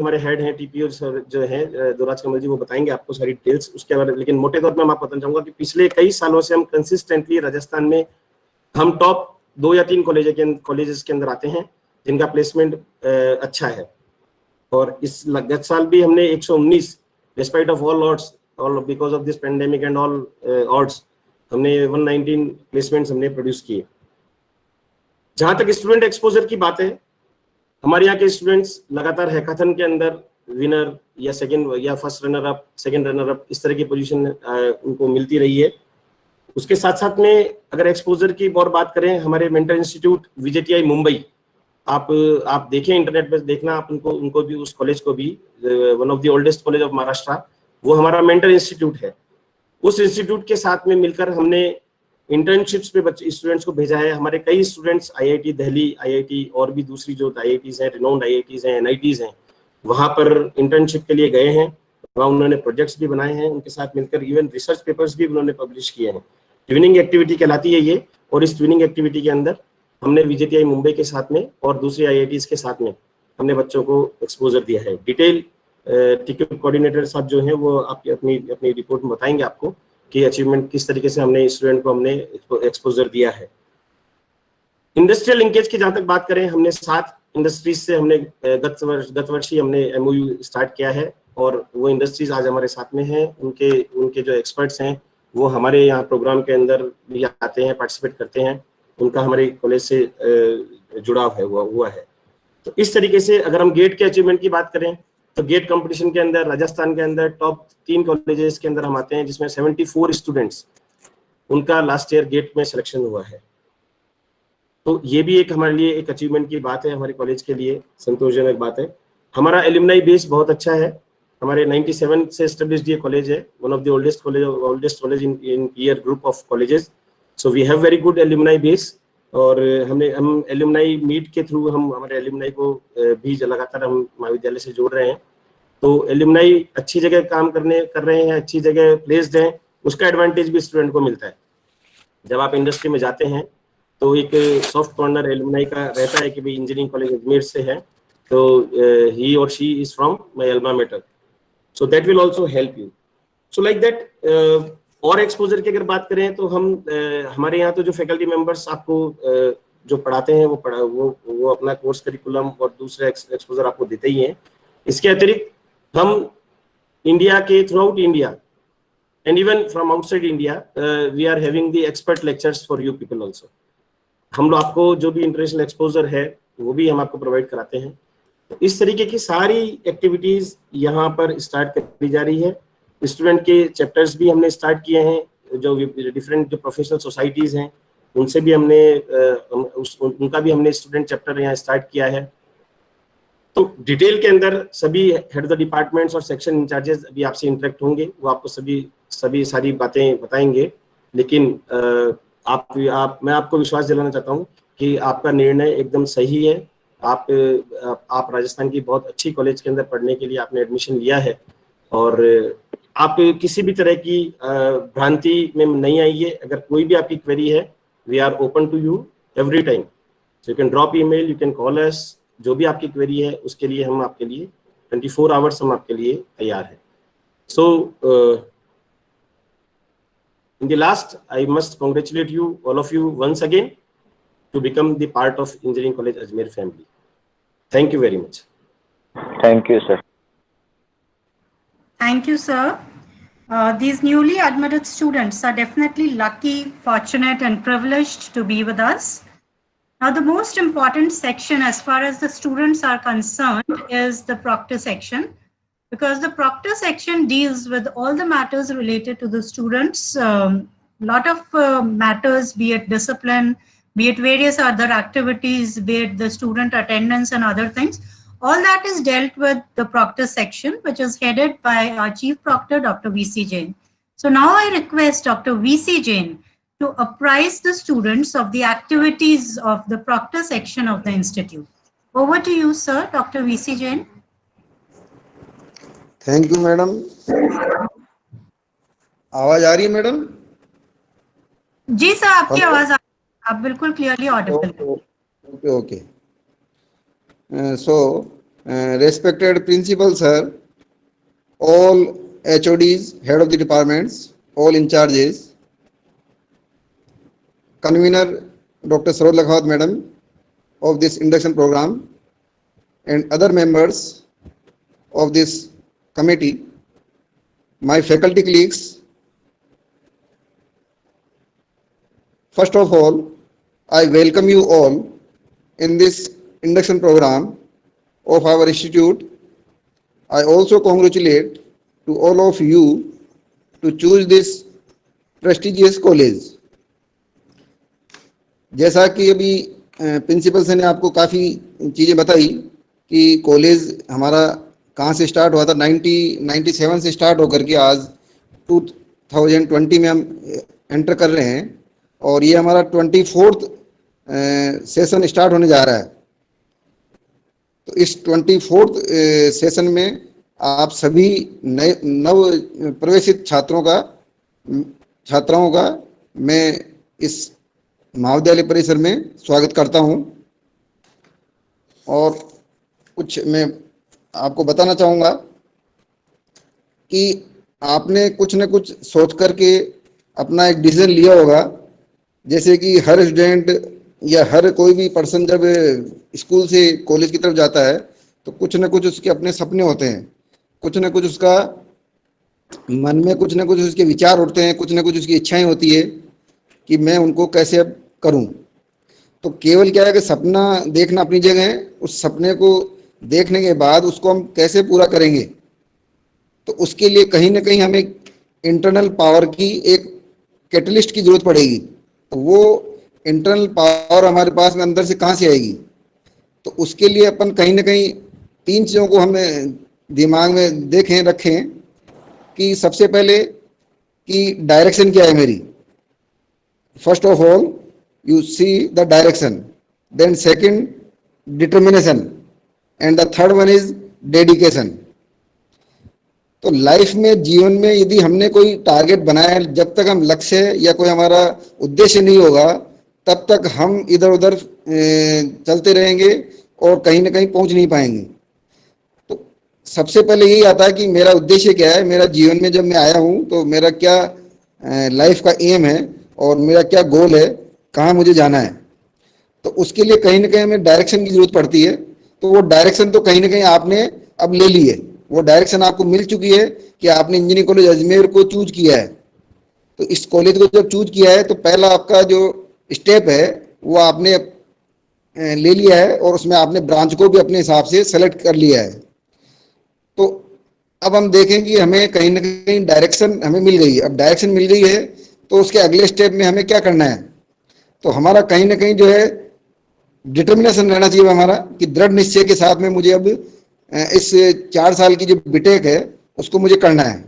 हमारे हेड हैं TPO sir जो है दुराज कमल जी, वो बताएंगे आपको सारी डिटेल्स उसके बारे में। लेकिन मोटे तौर पर मैं आपको बताना चाहूंगा कि पिछले कई सालों से हम कंसिस्टेंटली राजस्थान में हम टॉप 2 या 3 कॉलेजेस के अंदर आते हैं जिनका प्लेसमेंट अच्छा है। और इस गत साल भी हमने 119 despite of all odds, all because of this pandemic and all odds, हमने 119 प्लेसमेंट्स हमने प्रोड्यूस किए। जहां तक स्टूडेंट एक्सपोजर की बात है, हमारे यहाँ के स्टूडेंट्स लगातार हैकाथन के अंदर विनर या सेकंड या first runner up, second runner up, इस तरह की पोजीशन उनको मिलती रही है। उसके साथ साथ में अगर एक्सपोजर की और बात करें, हमारे मेंटर इंस्टीट्यूट विजेटीआई मुंबई, आप देखें इंटरनेट पे देखना, आप उनको भी, उस कॉलेज को भी, one of the oldest college of Maharashtra, वो हमारा मेंटर इंस्टीट्यूट है। उस इंस्टीट्यूट के साथ में मिलकर हमने इंटर्नशिप्स पे बच्चे स्टूडेंट्स को भेजा है। हमारे कई स्टूडेंट्स आईआईटी दिल्ली, आईआईटी और भी दूसरी जो आईआईटीज हैं, रिनाउंड आईआईटीज हैं, एनआईटीज हैं, वहां पर इंटर्नशिप के लिए गए हैं। वहाँ उन्होंने प्रोजेक्ट्स भी बनाए हैं, उनके साथ मिलकर इवन रिसर्च पेपर्स भी उन्होंने पब्लिश किए हैं। ट्विनिंग एक्टिविटी कहलाती है ये, और इस ट्विनिंग एक्टिविटी के अंदर हमने विजेटीआई मुंबई के साथ में और दूसरी आईआईटीज के साथ में हमने बच्चों को एक्सपोजर दिया है। डिटेल टिकट कोऑर्डिनेटर साहब जो हैं वो आपकी अपनी रिपोर्ट में बताएंगे आपको कि अचीवमेंट किस तरीके से हमने स्टूडेंट को हमने एक्सपोजर दिया है। इंडस्ट्रियल लिंकेज की जहां तक बात करें, हमने 7 इंडस्ट्रीज से हमने गत वर्ष ही हमने एमओयू स्टार्ट किया है, और वो इंडस्ट्रीज आज हमारे साथ में हैं। उनके जो एक्सपर्ट्स हैं वो हमारे यहाँ प्रोग्राम के अंदर भी आते हैं, पार्टिसिपेट करते हैं, उनका हमारे कॉलेज से जुड़ाव है हुआ है। तो इस तरीके से अगर हम गेट के अचीवमेंट की बात करें, तो गेट कंपटीशन के अंदर राजस्थान के अंदर टॉप 3 कॉलेजेस के अंदर हम आते हैं, जिसमें 74 स्टूडेंट्स उनका लास्ट ईयर गेट में सिलेक्शन हुआ है। तो ये भी एक हमारे लिए एक अचीवमेंट की बात है, हमारे कॉलेज के लिए संतोषजनक बात है। हमारा एलुमनाई बेस बहुत अच्छा है। हमारे 97 से एस्टेब्लिश्ड ये कॉलेज है, one of the oldest college in year group of colleges. So we have very good alumni base. और हम एलुमनाई मीट के थ्रू हम हमारे एलुमनाई को भी लगातार हम महाविद्यालय से जोड़ रहे हैं। तो एलुमनाई अच्छी जगह काम कर रहे हैं, अच्छी जगह प्लेस्ड हैं, उसका एडवांटेज भी स्टूडेंट को मिलता है। जब आप इंडस्ट्री में जाते हैं तो एक सॉफ्ट कॉर्नर एलुमनाई का रहता है कि भाई इंजीनियरिंग कॉलेज अजमेर से है, तो ही और she is from my alma mater, so that will also help you. So like that. और एक्सपोजर की अगर बात करें तो हमारे यहाँ तो जो फैकल्टी मेंबर्स आपको जो पढ़ाते हैं वो अपना कोर्स करिकुलम और दूसरे एक्सपोजर आपको देते ही हैं। इसके अतिरिक्त हम इंडिया के throughout India and even from outside India we are having the expert lectures for you people also. हम लोग आपको जो भी इंटरनेशनल एक्सपोजर है वो भी हम आपको प्रोवाइड कराते हैं। तो इस तरीके की सारी एक्टिविटीज यहाँ पर स्टार्ट करी जा रही है। स्टूडेंट के चैप्टर्स भी हमने स्टार्ट किए हैं, जो डिफरेंट जो प्रोफेशनल सोसाइटीज हैं उनसे भी उनका भी हमने स्टूडेंट चैप्टर यहाँ स्टार्ट किया है। तो डिटेल के अंदर सभी हेड ऑफ द डिपार्टमेंट्स और सेक्शन इंचार्जेस अभी आपसे इंटरेक्ट होंगे, वो आपको सभी सारी बातें बताएंगे। लेकिन मैं आपको विश्वास दिलाना चाहता हूँ कि आपका निर्णय एकदम सही है। आप राजस्थान की बहुत अच्छी कॉलेज के अंदर पढ़ने के लिए आपने एडमिशन लिया है, और आप किसी भी तरह की भ्रांति में नहीं आइए। अगर कोई भी आपकी क्वेरी है, we are open to you every time, so you can drop email, you can call us. जो भी आपकी क्वेरी है उसके लिए हम आपके लिए 24 आवर्स हम आपके लिए तैयार हैं। सो in the last, I must congratulate you, all of you, once again to become the part of Engineering College Ajmer family. Thank you very much. Thank you, sir. Thank you, sir. These newly admitted students are definitely lucky, fortunate, and privileged to be with us. Now, the most important section as far as the students are concerned is the proctor section, because the proctor section deals with all the matters related to the students. Lot of matters, be it discipline, be it various other activities, be it the student attendance and other things. All that is dealt with the proctor section, which is headed by our chief proctor, Dr. V.C. Jain. So now I request Dr. V.C. Jain to apprise the students of the activities of the proctor section of the institute. Over to you, sir, Dr. V.C. Jain. Thank you madam. आवाज आ रही है madam? जी sir, आपकी आवाज आप बिल्कुल clearly Audible. Okay. So respected principal sir, all HODs, head of the departments, all in charges, convener Dr. Saroj Lakhawat madam of this induction program, and other members of this committee, my faculty colleagues. First of all, I welcome you all in this induction program of our institute. I also congratulate to all of you to choose this prestigious college. जैसा कि अभी principal से ने आपको काफ़ी चीज़ें बताई कि कॉलेज हमारा कहाँ से स्टार्ट हुआ था, 1997 से स्टार्ट होकर के आज 2020 में हम एंटर कर रहे हैं और ये हमारा 24th सेशन स्टार्ट होने जा रहा है। तो इस 24th सेशन में आप सभी नव प्रवेशित छात्राओं का मैं इस महाविद्यालय परिसर में स्वागत करता हूं और कुछ मैं आपको बताना चाहूँगा कि आपने कुछ न कुछ सोच करके अपना एक डिसीजन लिया होगा। जैसे कि हर स्टूडेंट या हर कोई भी पर्सन जब स्कूल से कॉलेज की तरफ जाता है तो कुछ न कुछ उसके अपने सपने होते हैं, कुछ न कुछ उसका मन में कुछ न कुछ उसके विचार उठते हैं, कुछ न कुछ उसकी इच्छाएं होती है कि मैं उनको कैसे अब करूं। तो केवल क्या है कि सपना देखना अपनी जगह है, उस सपने को देखने के बाद उसको हम कैसे पूरा करेंगे, तो उसके लिए कहीं ना कहीं हमें इंटरनल पावर की एक कैटलिस्ट की जरूरत पड़ेगी। तो वो इंटरनल पावर हमारे पास में अंदर से कहाँ से आएगी, तो उसके लिए अपन कहीं ना कहीं 3 चीज़ों को हमें दिमाग में रखें कि सबसे पहले कि डायरेक्शन क्या है मेरी। First of all you see the direction, then second determination, and the third one is dedication. तो लाइफ में, जीवन में यदि हमने कोई टारगेट बनाया है, जब तक हम लक्ष्य या कोई हमारा उद्देश्य नहीं होगा तब तक हम इधर उधर चलते रहेंगे और कहीं ना कहीं पहुंच नहीं पाएंगे। तो सबसे पहले यही आता है कि मेरा उद्देश्य क्या है, मेरा जीवन में जब मैं आया हूं तो मेरा क्या लाइफ का एम है और मेरा क्या गोल है, कहाँ मुझे जाना है। तो उसके लिए कहीं ना कहीं हमें डायरेक्शन की जरूरत पड़ती है। तो वो डायरेक्शन तो कहीं ना कहीं आपने अब ले ली है, वो डायरेक्शन आपको मिल चुकी है कि आपने इंजीनियरिंग कॉलेज अजमेर को चूज किया है। तो इस कॉलेज को जब चूज किया है तो पहला आपका जो स्टेप है वो आपने ले लिया है और उसमें आपने ब्रांच को भी अपने हिसाब से सेलेक्ट कर लिया है। तो अब हम देखें कि हमें कहीं ना कहीं डायरेक्शन हमें मिल गई है। अब डायरेक्शन मिल गई है तो उसके अगले स्टेप में हमें क्या करना है, तो हमारा कहीं ना कहीं जो है डिटर्मिनेशन रहना चाहिए हमारा कि दृढ़ निश्चय के साथ में मुझे अब इस 4 साल की जो बीटेक है उसको मुझे करना है।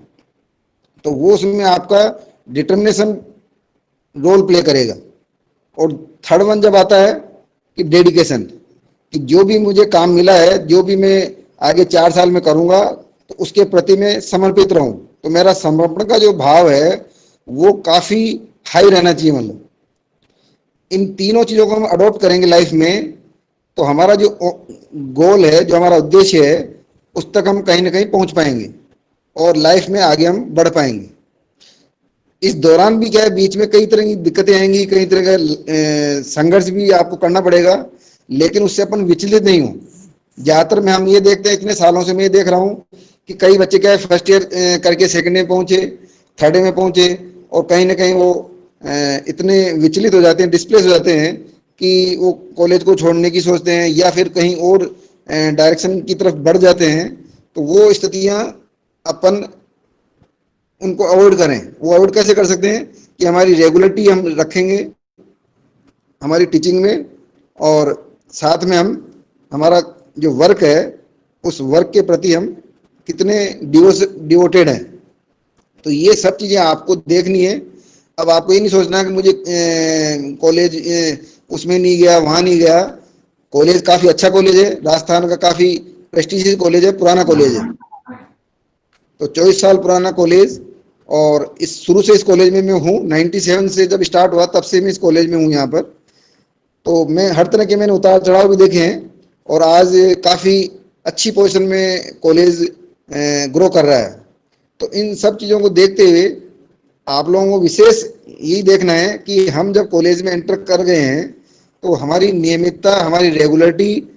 तो वो उसमें आपका डिटर्मिनेशन रोल प्ले करेगा। और थर्ड वन जब आता है कि डेडिकेशन, कि जो भी मुझे काम मिला है, जो भी मैं आगे 4 साल में करूँगा तो उसके प्रति मैं समर्पित रहूँ। तो मेरा समर्पण का जो भाव है वो काफ़ी हाई रहना चाहिए। मतलब इन तीनों चीज़ों को हम अडॉप्ट करेंगे लाइफ में तो हमारा जो गोल है, जो हमारा उद्देश्य है, उस तक हम कहीं ना कहीं पहुंच पाएंगे और लाइफ में आगे हम बढ़ पाएंगे। इस दौरान भी क्या है, बीच में कई तरह की दिक्कतें आएंगी, कई तरह का संघर्ष भी आपको करना पड़ेगा, लेकिन उससे अपन विचलित नहीं हो। ज़्यादातर में हम ये देखते हैं, इतने सालों से मैं ये देख रहा हूँ कि कई बच्चे क्या है फर्स्ट ईयर करके सेकेंड में पहुँचे, थर्ड में पहुँचे और कहीं ना कहीं वो इतने विचलित हो जाते हैं, डिस्प्लेस हो जाते हैं कि वो कॉलेज को छोड़ने की सोचते हैं या फिर कहीं और डायरेक्शन की तरफ बढ़ जाते हैं। तो वो स्थितियाँ अपन उनको अवॉइड करें। वो अवॉइड कैसे कर सकते हैं कि हमारी रेगुलरिटी हम रखेंगे हमारी टीचिंग में और साथ में हम हमारा जो वर्क है उस वर्क के प्रति हम कितने डिवोटेड हैं। तो ये सब चीज़ें आपको देखनी है। अब आपको ये नहीं सोचना कि मुझे कॉलेज उसमें नहीं गया, वहाँ नहीं गया। कॉलेज काफ़ी अच्छा कॉलेज है, राजस्थान का काफ़ी प्रेस्टिजियस कॉलेज है, पुराना कॉलेज है। तो 24 साल पुराना कॉलेज और इस शुरू से इस कॉलेज में मैं हूँ। 97 से जब स्टार्ट हुआ तब से मैं इस कॉलेज में हूँ यहाँ पर। तो मैं हर तरह के मैंने उतार चढ़ाव भी देखे हैं और आज काफ़ी अच्छी पोजीशन में कॉलेज ग्रो कर रहा है। तो इन सब चीज़ों को देखते हुए आप लोगों को विशेष यही देखना है कि हम जब कॉलेज में एंटर कर गए हैं तो हमारी नियमितता, हमारी रेगुलरिटी,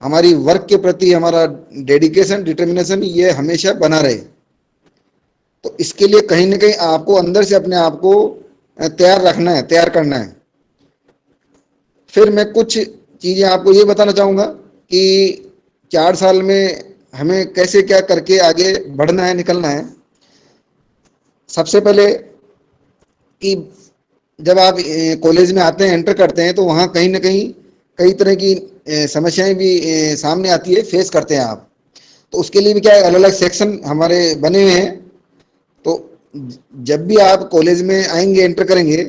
हमारी वर्क के प्रति हमारा डेडिकेशन, डिटर्मिनेशन ये हमेशा बना रहे। तो इसके लिए कहीं ना कहीं आपको अंदर से अपने आप को तैयार रखना है, तैयार करना है। फिर मैं कुछ चीज़ें आपको ये बताना चाहूँगा कि 4 साल में हमें कैसे क्या करके आगे बढ़ना है, निकलना है। सबसे पहले कि जब आप कॉलेज में आते हैं, एंटर करते हैं, तो वहाँ कहीं ना कहीं कई तरह की समस्याएं भी सामने आती है, फेस करते हैं आप। तो उसके लिए भी क्या है, अलग अलग सेक्शन हमारे बने हुए हैं। तो जब भी आप कॉलेज में आएंगे, एंटर करेंगे,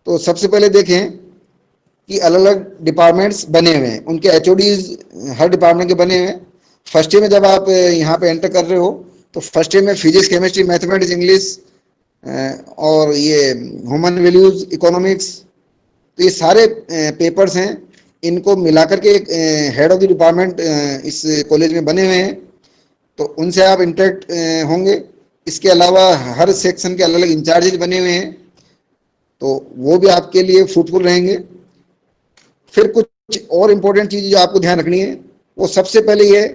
तो सबसे पहले देखें कि अलग अलग डिपार्टमेंट्स बने हुए हैं, उनके एचओडीज हर डिपार्टमेंट के बने हुए हैं। फर्स्ट ईयर में जब आप यहाँ पे एंटर कर रहे हो तो फर्स्ट ईयर में फिजिक्स, केमिस्ट्री, मैथमेटिक्स, इंग्लिश और ये ह्यूमन वैल्यूज, इकोनॉमिक्स, तो ये सारे पेपर्स हैं। इनको मिलाकर के एक हेड ऑफ द डिपार्टमेंट इस कॉलेज में बने हुए हैं, तो उनसे आप इंटरेक्ट होंगे। इसके अलावा हर सेक्शन के अलग अलग इंचार्जेज बने हुए हैं, तो वो भी आपके लिए फ्रूटफुल रहेंगे। फिर कुछ और इम्पोर्टेंट चीज़ जो आपको ध्यान रखनी है, वो सबसे पहले ये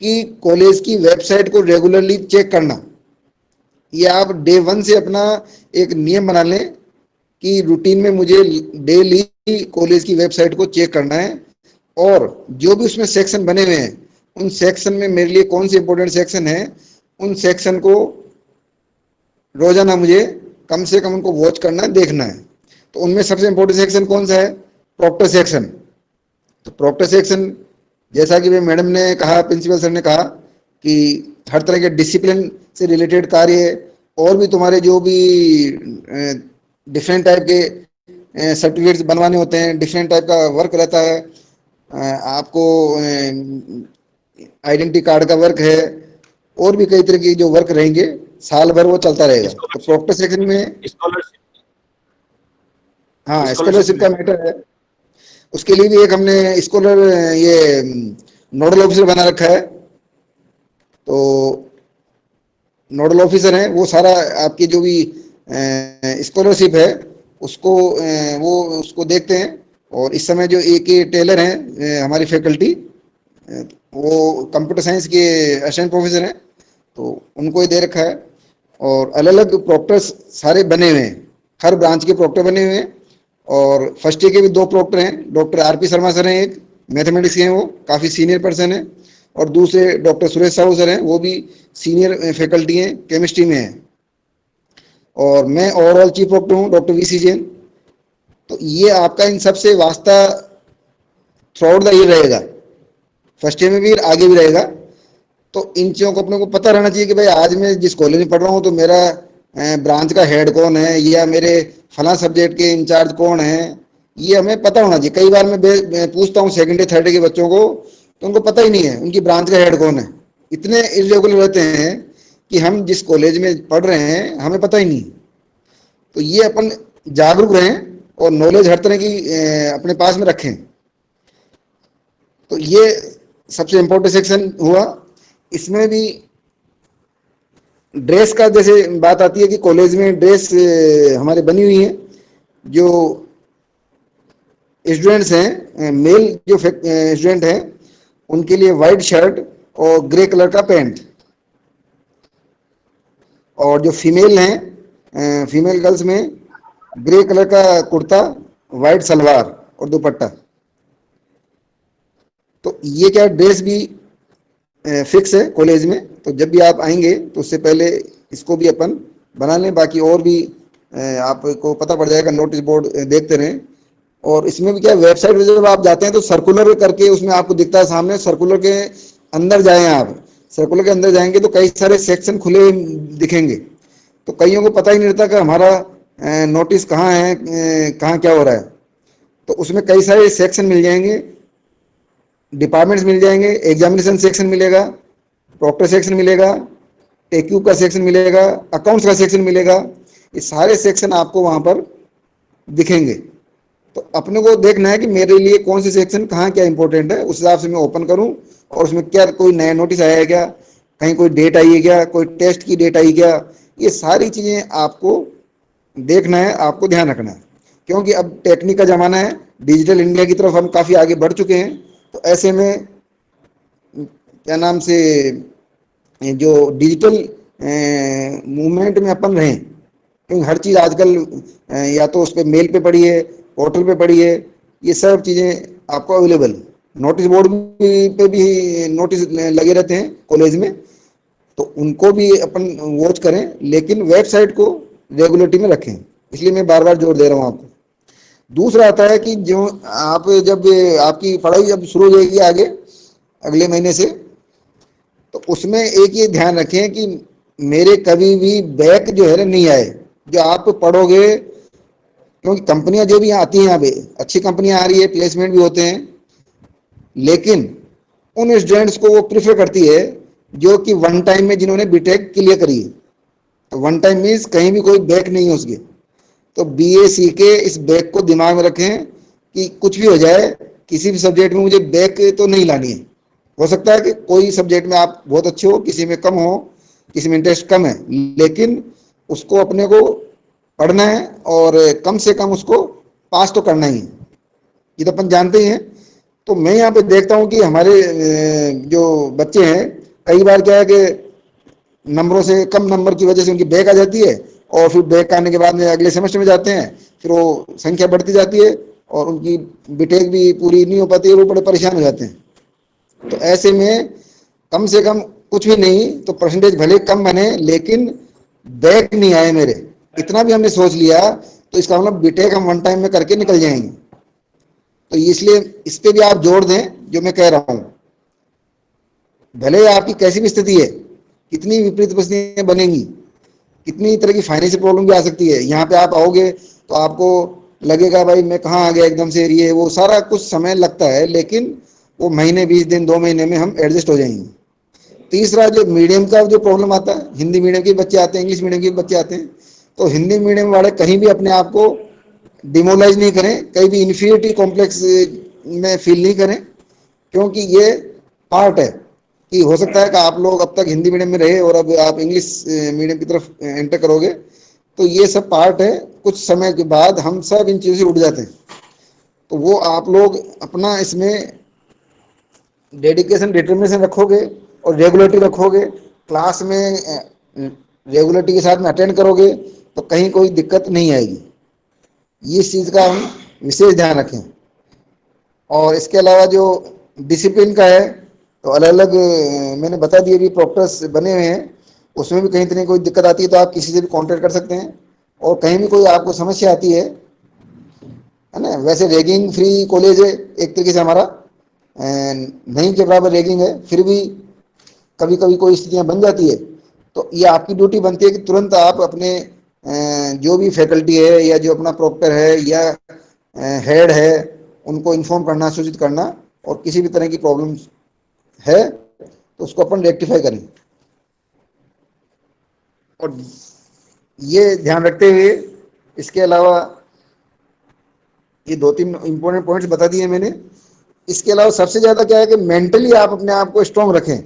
कि कॉलेज की वेबसाइट को रेगुलरली चेक करना। ये आप डे 1 से अपना एक नियम बना लें कि रूटीन में मुझे डेली कॉलेज की वेबसाइट को चेक करना है, और जो भी उसमें सेक्शन बने हुए हैं उन सेक्शन में मेरे लिए कौन से इंपॉर्टेंट सेक्शन है, उन सेक्शन को रोजाना मुझे कम से कम उनको वॉच करना है, देखना है। तो उनमें सबसे इंपॉर्टेंट सेक्शन कौन सा है, प्रॉक्टर सेक्शन। तो प्रॉक्टर सेक्शन, जैसा कि मैडम ने कहा, प्रिंसिपल सर ने कहा कि हर तरह के डिसिप्लिन से रिलेटेड कार्य और भी तुम्हारे जो भी डिफरेंट टाइप के सर्टिफिकेट्स बनवाने होते हैं, डिफरेंट टाइप का वर्क रहता है, आपको आइडेंटिटी कार्ड का वर्क है, और भी कई तरह के जो वर्क रहेंगे, साल भर वो चलता रहेगा। तो प्रॉक्टर सेक्शन में हाँ, स्कॉलरशिप का मैटर है। उसके लिए भी एक हमने स्कॉलर ये नोडल ऑफिसर बना रखा है। तो नोडल ऑफिसर हैं, वो सारा आपकी जो भी स्कॉलरशिप है उसको वो उसको देखते हैं। और इस समय जो एक टेलर हैं हमारी फैकल्टी, वो कंप्यूटर साइंस के असिस्टेंट प्रोफेसर हैं, तो उनको ही दे रखा है। और अलग अलग प्रॉक्टर्स सारे बने हुए हैं, हर ब्रांच के प्रॉक्टर बने हुए हैं। और फर्स्ट ईयर के भी 2 प्रॉक्टर हैं, डॉक्टर आरपी शर्मा सर हैं, एक मैथमेटिक्स के हैं, वो काफ़ी सीनियर पर्सन है, और दूसरे डॉक्टर सुरेश साहू सर हैं, वो भी सीनियर फैकल्टी हैं, केमिस्ट्री में हैं। और मैं ओवरऑल चीफ प्रॉक्टर हूँ, डॉक्टर वीसी जैन। तो ये आपका इन सबसे वास्ता थ्रू आउट द ईयर रहेगा, फर्स्ट ईयर में भी, आगे भी रहेगा। तो इन चीज़ों को अपने को पता रहना चाहिए कि भाई आज मैं जिस कॉलेज में पढ़ रहा हूँ तो मेरा ब्रांच का हेड कौन है, या मेरे फला सब्जेक्ट के इंचार्ज कौन है, ये हमें पता होना चाहिए। कई बार मैं पूछता हूँ सेकेंड ईयर थर्ड ईयर के बच्चों को, तो उनको पता ही नहीं है उनकी ब्रांच का हेड कौन है। इतने इरेगुलर रहते हैं कि हम जिस कॉलेज में पढ़ रहे हैं हमें पता ही नहीं। तो ये अपन जागरूक रहें और नॉलेज हर तरह की अपने पास में रखें। तो ये सबसे इम्पोर्टेंट सेक्शन हुआ। इसमें भी ड्रेस का जैसे बात आती है कि कॉलेज में ड्रेस हमारे बनी हुई है। जो स्टूडेंट्स हैं, मेल जो स्टूडेंट हैं, उनके लिए वाइट शर्ट और ग्रे कलर का पैंट, और जो फीमेल हैं, फीमेल गर्ल्स में ग्रे कलर का कुर्ता, वाइट सलवार और दुपट्टा। तो ये क्या ड्रेस भी फिक्स है कॉलेज में। तो जब भी आप आएंगे तो उससे पहले इसको भी अपन बना लें। बाकी और भी आपको पता पड़ जाएगा, नोटिस बोर्ड देखते रहें। और इसमें भी क्या, वेबसाइट पे जब आप जाते हैं तो सर्कुलर करके उसमें आपको दिखता है सामने, सर्कुलर के अंदर जाएं आप। सर्कुलर के अंदर जाएंगे तो कई सारे सेक्शन खुले हुए दिखेंगे। तो कईयों को पता ही नहीं रहता कि हमारा नोटिस कहाँ है, कहाँ क्या हो रहा है। तो उसमें कई सारे सेक्शन मिल जाएंगे, डिपार्टमेंट्स मिल जाएंगे, एग्जामिनेशन सेक्शन मिलेगा, प्रॉक्टर सेक्शन मिलेगा, टेक्यू का सेक्शन मिलेगा, अकाउंट्स का सेक्शन मिलेगा। ये सारे सेक्शन आपको वहाँ पर दिखेंगे। तो अपने को देखना है कि मेरे लिए कौन सी सेक्शन कहाँ क्या इंपॉर्टेंट है, उस हिसाब से मैं ओपन करूँ और उसमें क्या कोई नया नोटिस आया है क्या, कहीं कोई डेट आई है क्या, कोई टेस्ट की डेट आई क्या, ये सारी चीज़ें आपको देखना है, आपको ध्यान रखना है। क्योंकि अब टेक्निक का ज़माना है, डिजिटल इंडिया की तरफ हम काफ़ी आगे बढ़ चुके हैं। तो ऐसे में क्या नाम से जो डिजिटल मूवमेंट में अपन रहें, क्योंकि हर चीज़ आजकल या तो उस पर मेल पे पड़ी है, पोर्टल पे पड़ी है, ये सब चीज़ें आपको अवेलेबल। नोटिस बोर्ड पे भी नोटिस लगे रहते हैं कॉलेज में, तो उनको भी अपन वॉच करें, लेकिन वेबसाइट को रेगुलेटरी में रखें। इसलिए मैं बार बार जोर दे रहा हूँ आपको। दूसरा आता है कि जो आप जब आपकी पढ़ाई जब शुरू हो जाएगी आगे अगले महीने से, तो उसमें एक ये ध्यान रखें कि मेरे कभी भी बैक जो है नहीं आए। जो आप पढ़ोगे, क्योंकि कंपनियां जो भी आती हैं, यहाँ पे अच्छी कंपनियां आ रही है, प्लेसमेंट भी होते हैं, लेकिन उन स्टूडेंट्स को वो प्रेफर करती है जो कि वन टाइम में जिन्होंने बीटेक क्लियर करी है। तो वन टाइम मीन्स कहीं भी कोई बैक नहीं है उसके। तो बीए सी के इस बैक को दिमाग में रखें कि कुछ भी हो जाए, किसी भी सब्जेक्ट में मुझे बैक तो नहीं लानी है। हो सकता है कि कोई सब्जेक्ट में आप बहुत अच्छे हो, किसी में कम हो, किसी में इंटरेस्ट कम है, लेकिन उसको अपने को पढ़ना है और कम से कम उसको पास तो करना ही है। ये तो अपन जानते ही हैं। तो मैं यहाँ पे देखता हूँ कि हमारे जो बच्चे हैं, कई बार क्या है कि नंबरों से कम नंबर की वजह से उनकी बैक आ जाती है, और फिर बैक आने के बाद में अगले सेमेस्टर में जाते हैं, फिर वो संख्या बढ़ती जाती है और उनकी बीटेक भी पूरी नहीं हो पाती है, वो बड़े परेशान हो जाते हैं। तो ऐसे में कम से कम कुछ भी नहीं तो परसेंटेज भले कम बने, लेकिन बैक नहीं आए मेरे, इतना भी हमने सोच लिया तो इसका मतलब बीटेक हम वन टाइम में करके निकल जाएंगे। तो इसलिए इस पे भी आप जोर दें जो मैं कह रहा हूं। भले आपकी कैसी भी स्थिति है, कितनी विपरीत परिस्थितियां बनेंगी, कितनी तरह की फाइनेंशियल प्रॉब्लम भी आ सकती है, यहाँ पे आप आओगे तो आपको लगेगा भाई मैं कहाँ आ गया एकदम से, ये वो सारा कुछ समय लगता है, लेकिन वो महीने 20 दिन 2 महीने में हम एडजस्ट हो जाएंगे। तीसरा जो मीडियम का जो प्रॉब्लम आता है, हिंदी मीडियम के बच्चे आते हैं, इंग्लिश मीडियम के बच्चे आते हैं, तो हिंदी मीडियम वाले कहीं भी अपने आप को डिमोलाइज नहीं करें, कहीं भी इन्फीरियरिटी कॉम्प्लेक्स में फील नहीं करें, क्योंकि ये पार्ट है कि हो सकता है कि आप लोग अब तक हिंदी मीडियम में रहे और अब आप इंग्लिश मीडियम की तरफ एंटर करोगे, तो ये सब पार्ट है। कुछ समय के बाद हम सब इन चीज़ों से उठ जाते हैं। तो वो आप लोग अपना इसमें डेडिकेशन डिटर्मिनेशन रखोगे और रेगुलरिटी रखोगे, क्लास में रेगुलरिटी के साथ में अटेंड करोगे, तो कहीं कोई दिक्कत नहीं आएगी। इस चीज़ का हम विशेष ध्यान रखें। और इसके अलावा जो डिसिप्लिन का है, तो अलग अलग मैंने बता दिया भी प्रॉक्टर्स बने हुए हैं, उसमें भी कहीं तरह कोई दिक्कत आती है तो आप किसी से भी कांटेक्ट कर सकते हैं। और कहीं भी कोई आपको समस्या आती है ना, वैसे रैगिंग फ्री कॉलेज है एक तरीके से हमारा, नहीं के बराबर रैगिंग है, फिर भी कभी कभी कोई स्थितियाँ बन जाती है, तो ये आपकी ड्यूटी बनती है कि तुरंत आप अपने जो भी फैकल्टी है या जो अपना प्रॉक्टर है या हेड है उनको इन्फॉर्म करना, सूचित करना, और किसी भी तरह की प्रॉब्लम है तो उसको अपन रेक्टिफाई करें। और ये ध्यान रखते हुए इसके अलावा ये 2-3 इंपॉर्टेंट पॉइंट्स बता दिए मैंने। इसके अलावा सबसे ज़्यादा क्या है कि मेंटली आप अपने आप को स्ट्रॉन्ग रखें।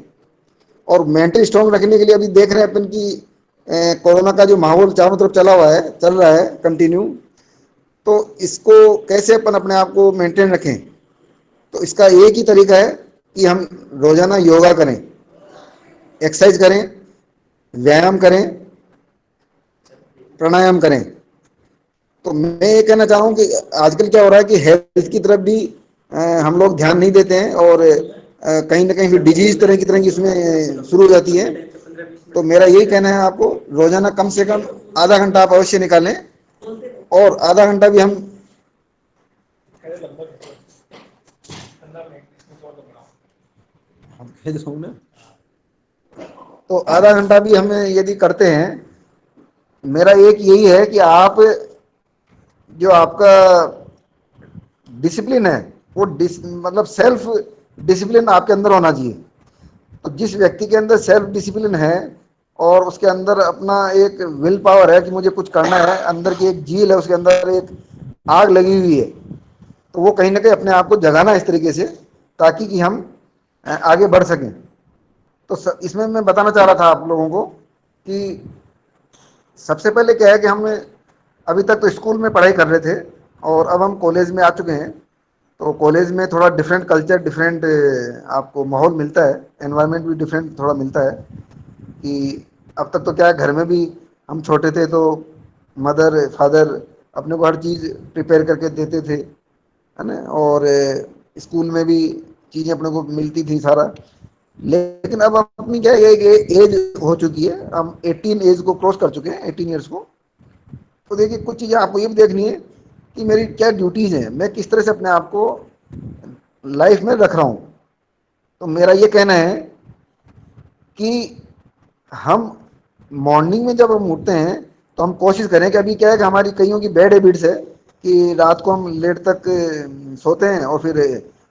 और मेंटली स्ट्रॉन्ग रखने के लिए अभी देख रहे हैं अपन की कोरोना का जो माहौल चारों तरफ चल रहा है कंटिन्यू, तो इसको कैसे अपन अपने आप को मेंटेन रखें। तो इसका एक ही तरीका है कि हम रोजाना योगा करें, एक्सरसाइज करें, व्यायाम करें, प्राणायाम करें। तो मैं ये कहना चाह रहा हूँ कि आजकल क्या हो रहा है कि हेल्थ की तरफ भी हम लोग ध्यान नहीं देते हैं, और कहीं ना कहीं फिर डिजीज तरह की उसमें शुरू हो जाती है। तो मेरा यही कहना है आपको, रोजाना कम से कम आधा घंटा आप अवश्य निकालें, और आधा घंटा भी हम तो आधा घंटा भी हम यदि करते हैं, मेरा एक यही है कि आप जो आपका डिसिप्लिन है वो मतलब सेल्फ डिसिप्लिन आपके अंदर होना चाहिए। तो जिस व्यक्ति के अंदर सेल्फ डिसिप्लिन है और उसके अंदर अपना एक विल पावर है कि मुझे कुछ करना है, अंदर की एक झील है, उसके अंदर एक आग लगी हुई है, तो वो कहीं ना कहीं अपने आप को जगाना इस तरीके से ताकि कि हम आगे बढ़ सकें। तो इसमें मैं बताना चाह रहा था आप लोगों को कि सबसे पहले क्या है कि हम अभी तक तो स्कूल में पढ़ाई कर रहे थे और अब हम कॉलेज में आ चुके हैं। तो कॉलेज में थोड़ा डिफरेंट कल्चर, डिफरेंट आपको माहौल मिलता है, एनवायरनमेंट भी डिफरेंट थोड़ा मिलता है। कि अब तक तो क्या है, घर में भी हम छोटे थे तो मदर फादर अपने को हर चीज़ प्रिपेयर करके देते थे, है ना, और स्कूल में भी चीज़ें अपने को मिलती थी सारा। लेकिन अब अपनी क्या है, एक एज हो चुकी है, हम 18 एज को क्रॉस कर चुके हैं, 18 ईयर्स को। तो देखिए कुछ चीज़ें आपको ये भी देखनी है कि मेरी क्या ड्यूटीज़ हैं, मैं किस तरह से अपने आप को लाइफ में रख रहा हूँ। तो मेरा ये कहना है कि हम मॉर्निंग में जब हम उठते हैं तो हम कोशिश करें कि अभी क्या है कि हमारी कईयों की बैड हैबिट्स है कि रात को हम लेट तक सोते हैं और फिर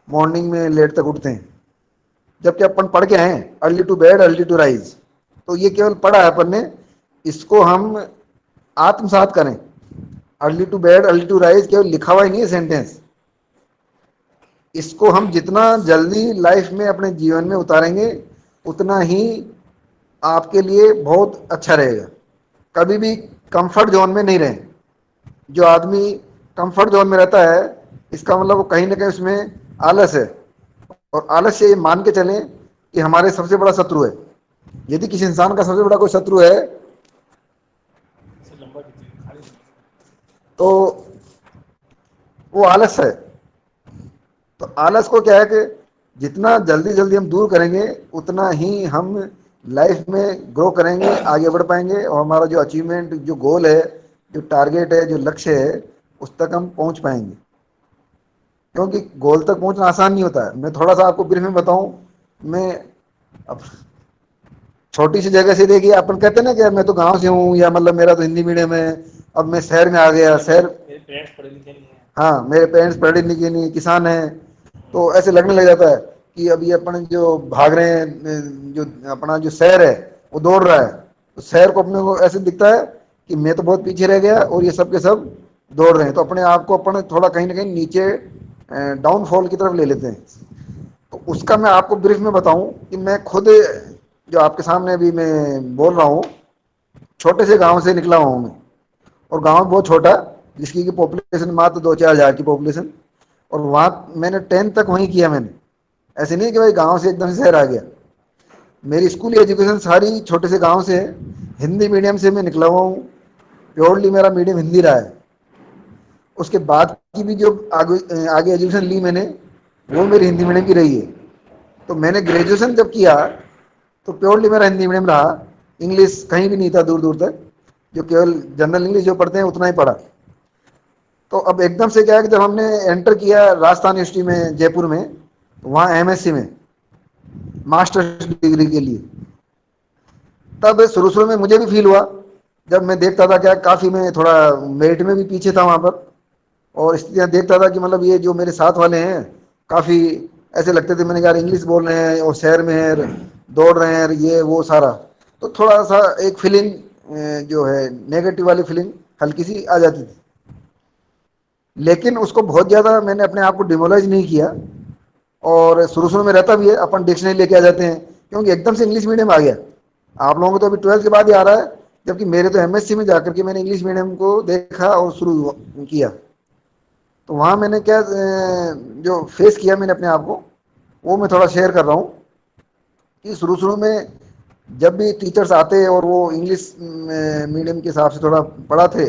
मॉर्निंग में लेट तक उठते हैं, जबकि अपन पढ़ के आए early to bed early to rise. तो ये केवल पढ़ा है अपन ने, इसको हम आत्मसात करें। Early to bed early to rise केवल लिखा हुआ ही नहीं है सेंटेंस, इसको हम जितना जल्दी लाइफ में अपने जीवन में उतारेंगे उतना ही आपके लिए बहुत अच्छा रहेगा। कभी भी कंफर्ट जोन में नहीं रहें। जो आदमी कंफर्ट जोन में रहता है इसका मतलब वो कहीं ना कहीं उसमें आलस है, और आलस से ये मान के चलें कि हमारे सबसे बड़ा शत्रु है। यदि किसी इंसान का सबसे बड़ा कोई शत्रु है तो वो आलस है। तो आलस को क्या है कि जितना जल्दी जल्दी हम दूर करेंगे उतना ही हम लाइफ में ग्रो करेंगे, आगे बढ़ पाएंगे, और हमारा जो अचीवमेंट, जो गोल है, जो टारगेट है, जो लक्ष्य है, उस तक हम पहुंच पाएंगे। क्योंकि गोल तक पहुंचना आसान नहीं होता है। मैं थोड़ा सा आपको ब्रीफ में बताऊं, मैं अब छोटी सी जगह से, देखिए अपन कहते हैं ना कि मैं तो गांव से हूँ, या मतलब मेरा तो हिंदी मीडियम है, अब मैं शहर में आ गया। शहर, हाँ, मेरे पेरेंट्स पढ़े लिखे नहीं, किसान हैं, तो ऐसे लगने लग जाता है कि अभी अपन जो भाग रहे हैं, जो अपना जो शहर है वो दौड़ रहा है, तो शहर को अपने को ऐसे दिखता है कि मैं तो बहुत पीछे रह गया और ये सब के सब दौड़ रहे हैं। तो अपने आप को अपन थोड़ा कहीं ना कहीं नीचे डाउनफॉल की तरफ ले लेते हैं। तो उसका मैं आपको ब्रीफ में बताऊं कि मैं खुद जो आपके सामने अभी मैं बोल रहा हूँ, छोटे से गांव से निकला हुआ हूँ मैं, और गांव बहुत छोटा, जिसकी की पॉपुलेशन मात्र 2-4 हज़ार की पॉपुलेशन, और वहाँ मैंने 10th तक वहीं किया मैंने। ऐसे नहीं कि भाई गांव से एकदम से शहर आ गया। मेरी स्कूल एजुकेशन सारी छोटे से गांव से है, हिंदी मीडियम से मैं निकला हुआ हूँ, प्योरली मेरा मीडियम हिंदी रहा है। उसके बाद की भी जो आगे एजुकेशन ली मैंने, वो मेरी हिंदी मीडियम की रही है। तो मैंने ग्रेजुएशन जब किया तो प्योरली मेरा हिंदी मीडियम रहा, इंग्लिश कहीं भी नहीं था दूर दूर तक, जो केवल जनरल इंग्लिश जो पढ़ते हैं उतना ही पढ़ा। तो अब एकदम से क्या है कि जब हमने एंटर किया राजस्थान यूनिवर्सिटी में जयपुर में, वहाँ एमएससी में मास्टर्स डिग्री के लिए, तब शुरू शुरू में मुझे भी फील हुआ, जब मैं देखता था क्या काफ़ी मैं थोड़ा मेरिट में भी पीछे था वहाँ पर, और स्थितियाँ देखता था कि मतलब ये जो मेरे साथ वाले हैं काफ़ी ऐसे लगते थे, मैंने कहा यार इंग्लिश बोल रहे हैं और शहर में है, दौड़ रहे हैं, ये वो सारा। तो थोड़ा सा एक फीलिंग जो है नेगेटिव वाली फीलिंग हल्की सी आ जाती थी। लेकिन उसको बहुत ज़्यादा मैंने अपने आप को डिमोलाइज नहीं किया, और शुरू शुरू में रहता भी है, अपन डिक्शनरी लेके आ जाते हैं, क्योंकि एकदम से इंग्लिश मीडियम आ गया। आप लोगों को तो अभी 12th के बाद ही आ रहा है, जबकि मेरे तो एमएससी में जाकर के मैंने इंग्लिश मीडियम को देखा और शुरू किया। तो वहाँ मैंने क्या जो फेस किया मैंने अपने आप को, वो मैं थोड़ा शेयर कर रहा हूँ। कि शुरू शुरू में जब भी टीचर्स आते और वो इंग्लिश मीडियम के हिसाब से थोड़ा पढ़ाते,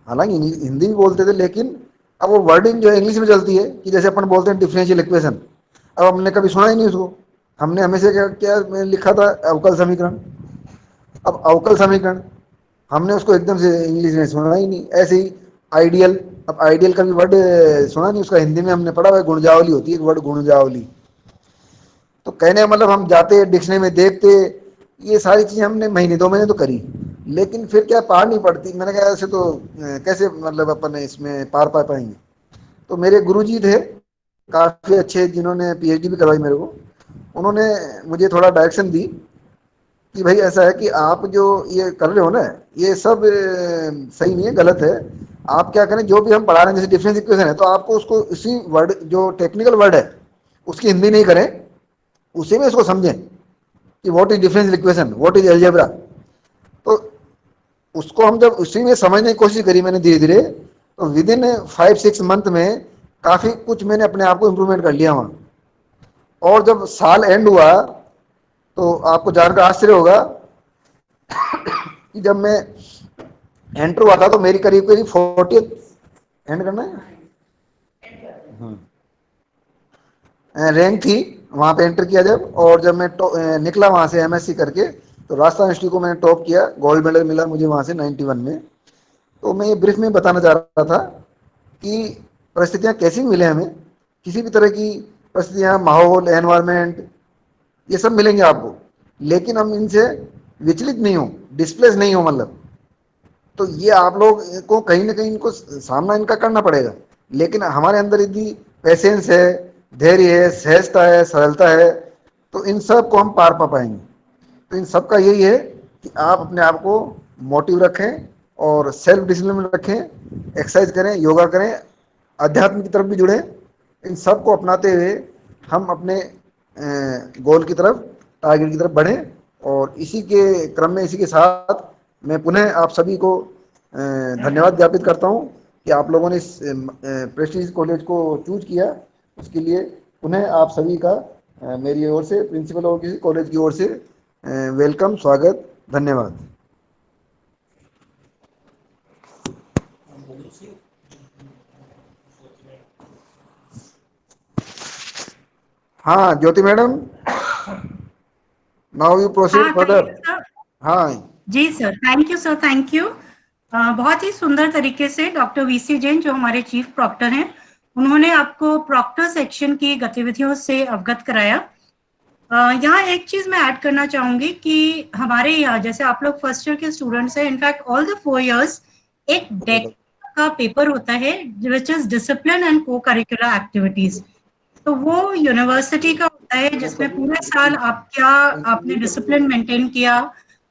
हालांकि हिंदी भी बोलते थे, लेकिन अब वो वर्डिंग जो है इंग्लिश में चलती है, कि जैसे अपन बोलते हैं डिफरेंशियल इक्वेशन, अब हमने कभी सुना ही नहीं उसको। हमने हमेशा क्या क्या लिखा था, अवकल समीकरण। अब अवकल समीकरण हमने उसको एकदम से इंग्लिश में सुना ही नहीं। ऐसे ही आइडियल, अब आइडियल का भी वर्ड सुना नहीं, उसका हिंदी में हमने पढ़ा हुआ गुणजावली होती है, एक वर्ड गुणजावली। तो कहने का मतलब हम जाते डिक्शनरी में देखते, ये सारी चीज़ें हमने महीने 2 महीने तो करी, लेकिन फिर क्या पार नहीं पड़ती। मैंने कहा ऐसे तो कैसे मतलब अपन इसमें पार पा पाएंगे। तो मेरे गुरुजी थे काफ़ी अच्छे, जिन्होंने पीएचडी भी करवाई मेरे को, उन्होंने मुझे थोड़ा डायरेक्शन दी कि भाई ऐसा है कि आप जो ये कर रहे हो ना, ये सब सही नहीं है, गलत है। आप क्या करें, जो भी हम पढ़ा रहे हैं, जैसे डिफरेंस इक्वेशन है, तो आपको उसको इसी वर्ड, जो टेक्निकल वर्ड है उसकी हिंदी नहीं करें, उसी में उसको समझें कि what is difference equation, what is algebra. तो उसको हम जब उसी में समझने की कोशिश करी मैंने धीरे धीरे, तो विद इन 5-6 मंथ में काफ़ी कुछ मैंने अपने आप को इम्प्रूवमेंट कर लिया वहाँ। और जब साल एंड हुआ तो आपको जानकर आश्चर्य होगा कि जब मैं एंटर हुआ था तो मेरी करीब करीब 40th एंड करना है रैंक थी वहाँ पे एंटर किया जब। और जब मैं निकला वहाँ से एमएससी करके, तो राजस्थान यूनिवर्सिटी को मैंने टॉप किया, गोल्ड मेडल मिला मुझे वहाँ से 91 में। तो मैं ये ब्रीफ में बताना चाह रहा था कि परिस्थितियाँ कैसी मिले हमें, किसी भी तरह की परिस्थितियाँ, माहौल, एनवायरनमेंट, ये सब मिलेंगे आपको, लेकिन हम इनसे विचलित नहीं हो, डिस्प्लेस नहीं हो, मतलब। तो ये आप लोग को कहीं ना कहीं इनको सामना इनका करना पड़ेगा, लेकिन हमारे अंदर यदि पेशेंस है, धैर्य है, सहजता है, सरलता है, तो इन सब को हम पार पा पाएंगे। तो इन सब का यही है कि आप अपने आप को मोटिव रखें और सेल्फ डिसिप्लिन में रखें, एक्सरसाइज करें, योगा करें, अध्यात्म की तरफ भी जुड़ें। इन सब को अपनाते हुए हम अपने गोल की तरफ, टारगेट की तरफ बढ़ें। और इसी के क्रम में, इसी के साथ मैं पुनः आप सभी को धन्यवाद ज्ञापित करता हूं कि आप लोगों ने इस प्रेस्टीज कॉलेज को चूज किया। उसके लिए पुनः आप सभी का मेरी ओर से, प्रिंसिपल और किसी कॉलेज की ओर से वेलकम, स्वागत, धन्यवाद। हाँ Jyoti madam, now you proceed further. हाँ जी sir, thank you sir, thank you. बहुत ही सुंदर तरीके से डॉक्टर वीसी जैन, जो हमारे चीफ प्रॉक्टर हैं, उन्होंने आपको प्रॉक्टर सेक्शन की गतिविधियों से अवगत कराया। यहाँ एक चीज मैं ऐड करना चाहूंगी कि हमारे यहाँ, जैसे आप लोग फर्स्ट ईयर के स्टूडेंट्स हैं, इनफैक्ट ऑल द 4 years एक डेक का पेपर होता है विच इज डिसिप्लिन एंड को करिकुलर एक्टिविटीज। तो वो यूनिवर्सिटी का होता है जिसमें पूरे साल आपने डिसिप्लिन मेंटेन किया,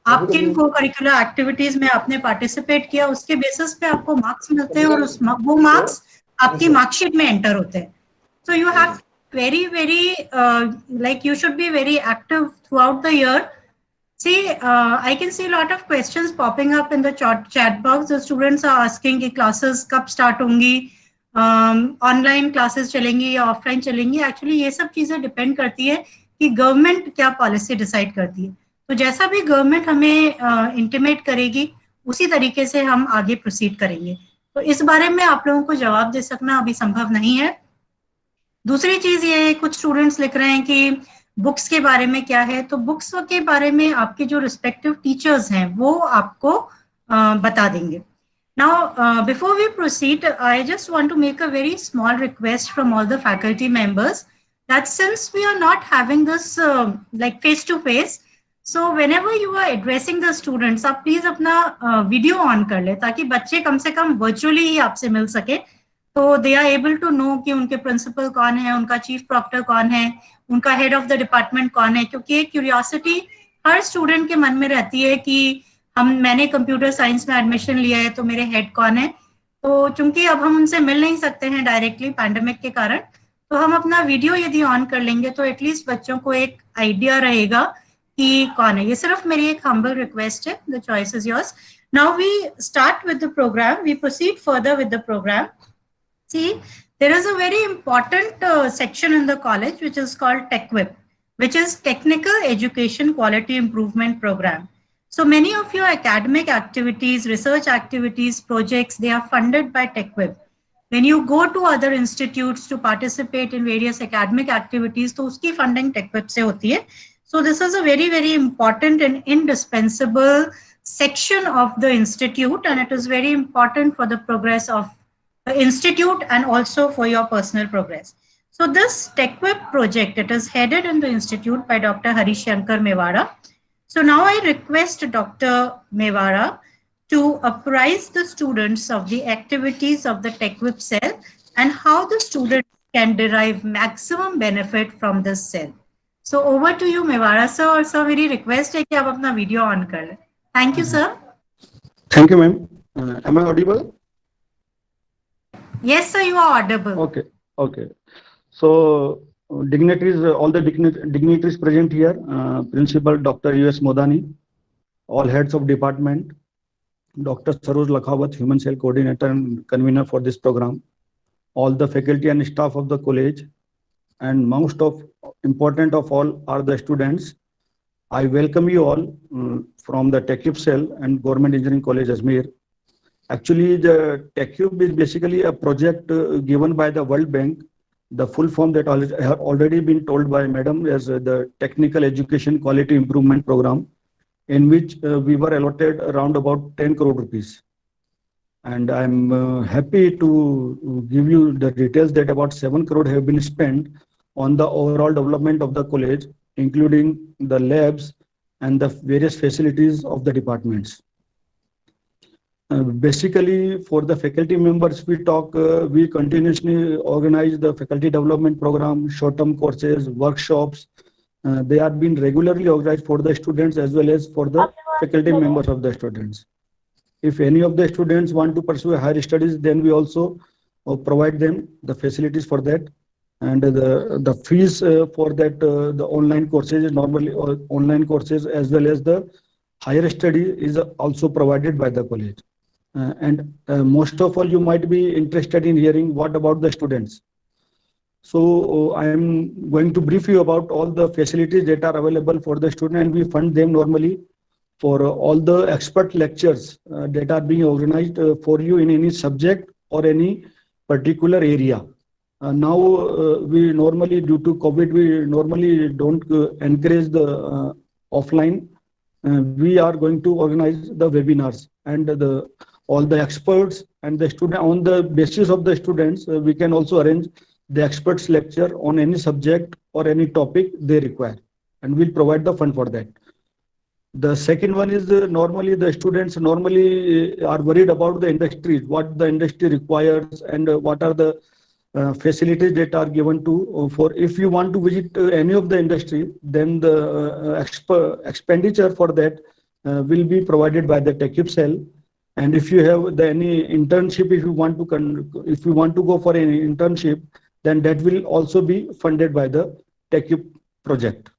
आप किन को करिकुलर एक्टिविटीज में आपने पार्टिसिपेट किया, उसके बेसिस पे आपको मार्क्स मिलते हैं और वो मार्क्स आपकी मार्कशीट में एंटर होते हैं। So you have very like you should be very active throughout the year. See, I can see a lot of questions popping up in the chat box. The students are asking कि classes कब start होंगी, online classes चलेंगी या offline चलेंगी। Actually ये सब चीजें depend करती है कि गवर्नमेंट क्या पॉलिसी डिसाइड करती है। तो जैसा भी गवर्नमेंट हमें इंटीमेट करेगी, उसी तरीके से हम आगे प्रोसीड करेंगे। तो इस बारे में आप लोगों को जवाब दे सकना अभी संभव नहीं है। दूसरी चीज ये, कुछ स्टूडेंट्स लिख रहे हैं कि बुक्स के बारे में क्या है। तो बुक्स के बारे में आपके जो रिस्पेक्टिव टीचर्स हैं वो आपको बता देंगे। Now, before we proceed, I just want to make a very small request from all the faculty members that since we are not having this like face to face, so whenever you are addressing the students, आप please अपना video on कर ले ताकि बच्चे कम से कम virtually ही आपसे मिल सके। तो they are able to know कि उनके प्रिंसिपल कौन है, उनका चीफ प्रॉक्टर कौन है, उनका हेड ऑफ द डिपार्टमेंट कौन है। क्योंकि एक क्यूरियोसिटी हर स्टूडेंट के मन में रहती है कि मैंने कंप्यूटर साइंस में एडमिशन लिया है तो मेरे हेड कौन है। तो चूंकि अब हम उनसे मिल नहीं सकते हैं डायरेक्टली पैंडेमिक के कारण, तो हम अपना वीडियो यदि ऑन कर लेंगे तो एटलीस्ट बच्चों को एक आइडिया रहेगा कि कौन है। ये सिर्फ मेरी एक हम्बल रिक्वेस्ट है। The choice is yours. Now we start with the programme, we proceed further with the programme. See, there is a very important section in the college which is called TechWIP, which is Technical Education Quality Improvement Program. So many of your academic activities, research activities, projects, they are funded by TechWIP. When you go to other institutes to participate in various academic activities, तो उसकी funding TechWIP से होती है. So this is a very, very important and indispensable section of the institute, and it is very important for the progress of the institute and also for your personal progress. So this TechWIP project, it is headed in the institute by Dr. Harishankar Mewara. So now I request Dr. Mewara to apprise the students of the activities of the TechWIP cell and how the students can derive maximum benefit from this cell. So over to you, Mewara sir. और sir मेरी request है कि आप अपना video on कर लें. Thank you, sir. Thank you, ma'am. Am I audible? Yes, sir, you are audible. Okay, okay. So dignitaries, all the dignitaries present here, Principal Dr. U.S. Modani, all heads of department, Dr. Saroj Lakhawat, Human Cell Coordinator and convener for this program, all the faculty and staff of the college, and most of important of all are the students. I welcome you all from the TechCube cell and Government Engineering College Ajmer. Actually, the TechCube is basically a project given by the World Bank. The full form that have already been told by Madam as the Technical Education Quality Improvement Program, in which we were allotted around about 10 crore rupees. And I'm happy to give you the details that about 7 crore have been spent on the overall development of the college, including the labs and the various facilities of the departments. Basically, for the faculty members, we continuously organize the faculty development program, short-term courses, workshops. They are being regularly organized for the students as well as for the faculty members of the students. If any of the students want to pursue higher studies, then we also provide them the facilities for that. And the fees for that, the online courses is normally online courses as well as the higher study is also provided by the college. Most of all, you might be interested in hearing what about the students. So I am going to brief you about all the facilities that are available for the student, and we fund them normally for all the expert lectures that are being organized for you in any subject or any particular area. Now we normally, due to COVID, we normally don't encourage the offline. We are going to organize the webinars, and all the experts and the student, on the basis of the students, we can also arrange the experts lecture on any subject or any topic they require, and we'll provide the fund for that. The second one is normally the students normally are worried about the industry, what the industry requires, and what are the facilities that are given to for if you want to visit any of the industry, then the expenditure for that will be provided by the TechCube cell. And if you have any internship, if you want to go for an internship, then that will also be funded by the TechCube project.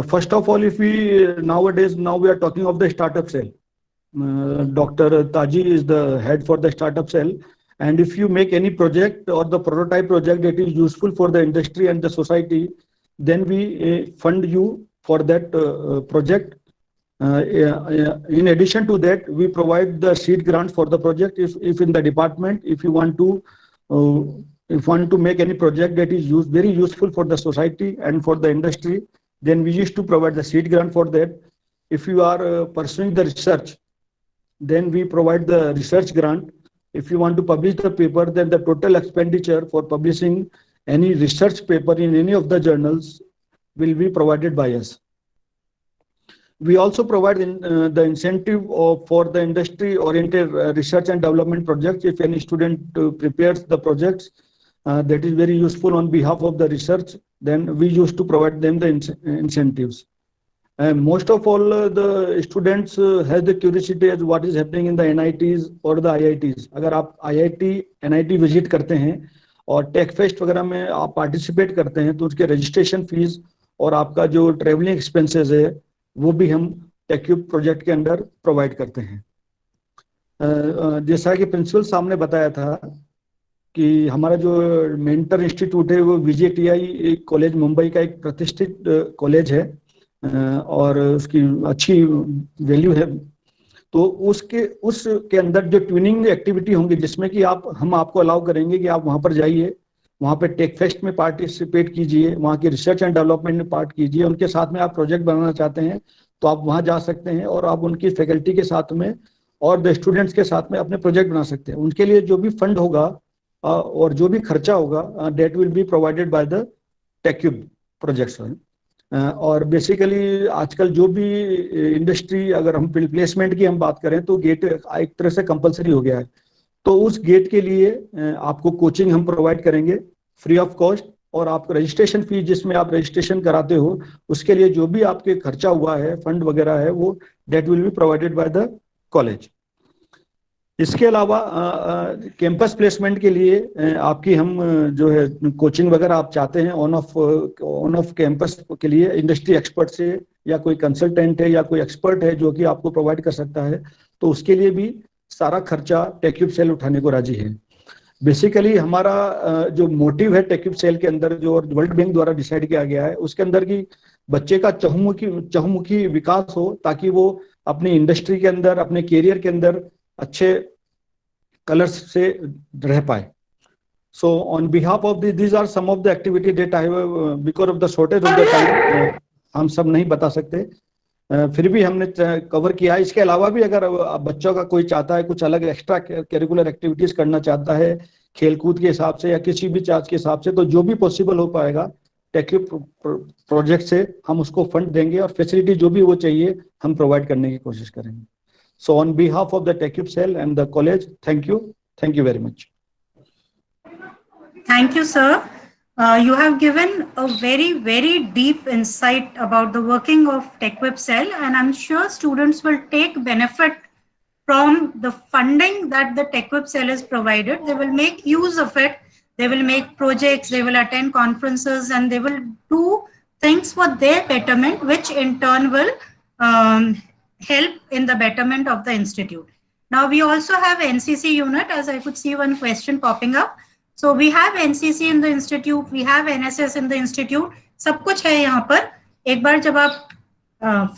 First of all, if we nowadays we are talking of the startup cell. Dr. Taji is the head for the startup cell. And if you make any project or the prototype project that is useful for the industry and the society, then we fund you for that project. In addition to that, we provide the seed grants for the project. If in the department, if you want to make any project that is very useful for the society and for the industry, then we used to provide the seed grant for that. If you are pursuing the research, then we provide the research grant. If you want to publish the paper, then the total expenditure for publishing any research paper in any of the journals will be provided by us. We also provide the incentive for the industry-oriented research and development projects. If any student prepares the projects that is very useful on behalf of the research, then we used to provide them the incentives. Most of all, the students has the curiosity as what is happening in the NITs or the IITs. अगर आप IIT, NIT visit करते हैं और tech fest वगैरह में आप participate करते हैं, तो उसके रजिस्ट्रेशन फीस और आपका जो ट्रेवलिंग एक्सपेंसेस है वो भी हम TechCube प्रोजेक्ट के अंदर प्रोवाइड करते हैं. जैसा कि प्रिंसिपल साहब ने बताया था कि हमारा जो मेंटर इंस्टीट्यूट है वो VJTI कॉलेज मुंबई का एक प्रतिष्ठित कॉलेज है और उसकी अच्छी वैल्यू है. तो उसके अंदर जो ट्यूनिंग एक्टिविटी होंगी जिसमें कि हम आपको अलाउ करेंगे कि आप वहाँ पर जाइए, वहाँ पे टेक फेस्ट में पार्टिसिपेट कीजिए, वहाँ की रिसर्च एंड डेवलपमेंट में पार्ट कीजिए. उनके साथ में आप प्रोजेक्ट बनाना चाहते हैं तो आप वहाँ जा सकते हैं और आप उनकी फैकल्टी के साथ में और द स्टूडेंट्स के साथ में अपने प्रोजेक्ट बना सकते हैं. उनके लिए जो भी फंड होगा और जो भी खर्चा होगा that will be provided by the TechCube projects. और बेसिकली आजकल जो भी इंडस्ट्री, अगर हम प्लेसमेंट की हम बात करें तो गेट एक तरह से कंपलसरी हो गया है. तो उस गेट के लिए आपको कोचिंग हम प्रोवाइड करेंगे फ्री ऑफ कॉस्ट, और आपको रजिस्ट्रेशन फीस जिसमें आप रजिस्ट्रेशन कराते हो उसके लिए जो भी आपके खर्चा हुआ है, फंड वगैरह है, वो that will be provided by the college. इसके अलावा कैंपस प्लेसमेंट के लिए आपकी हम जो है कोचिंग वगैरह आप चाहते हैं ऑन ऑफ कैंपस के लिए इंडस्ट्री एक्सपर्ट से या कोई कंसल्टेंट है या कोई एक्सपर्ट है जो कि आपको प्रोवाइड कर सकता है, तो उसके लिए भी सारा खर्चा टेक्यूब सेल उठाने को राजी है। बेसिकली हमारा जो मोटिव है टेक्यूब सेल के अंदर, जो वर्ल्ड बैंक द्वारा डिसाइड किया गया है, उसके अंदर की बच्चे का चहुमुखी विकास हो, ताकि वो अपनी इंडस्ट्री के अंदर, अपने कैरियर के अंदर अच्छे कलर्स से रह पाए। So on behalf of these are some of the activity that I have because of the shortage of the time हम सब नहीं बता सकते, फिर भी हमने कवर किया। इसके अलावा भी अगर बच्चों का कोई चाहता है कुछ अलग एक्स्ट्रा करिकुलर एक्टिविटीज करना चाहता है खेलकूद के हिसाब से या किसी भी चार्ज के हिसाब से, तो जो भी पॉसिबल हो पाएगा टेक्यूब प्रोजेक्ट से हम उसको फंड देंगे और फैसिलिटी जो भी वो चाहिए हम प्रोवाइड करने की कोशिश करेंगे। So on behalf of the TechCube cell and the college, thank you very much. Thank you, sir. You have given a very, very deep insight about the working of TechWeb cell, and I'm sure students will take benefit from the funding that the TechWeb cell is provided. They will make use of it. They will make projects, they will attend conferences, and they will do things for their betterment, which in turn will help in the betterment of the institute. Now we also have NCC unit, as I could see one question popping up. So we have NCC in the institute, we have NSS in the institute, सब कुछ है यहाँ पर। एक बार जब आप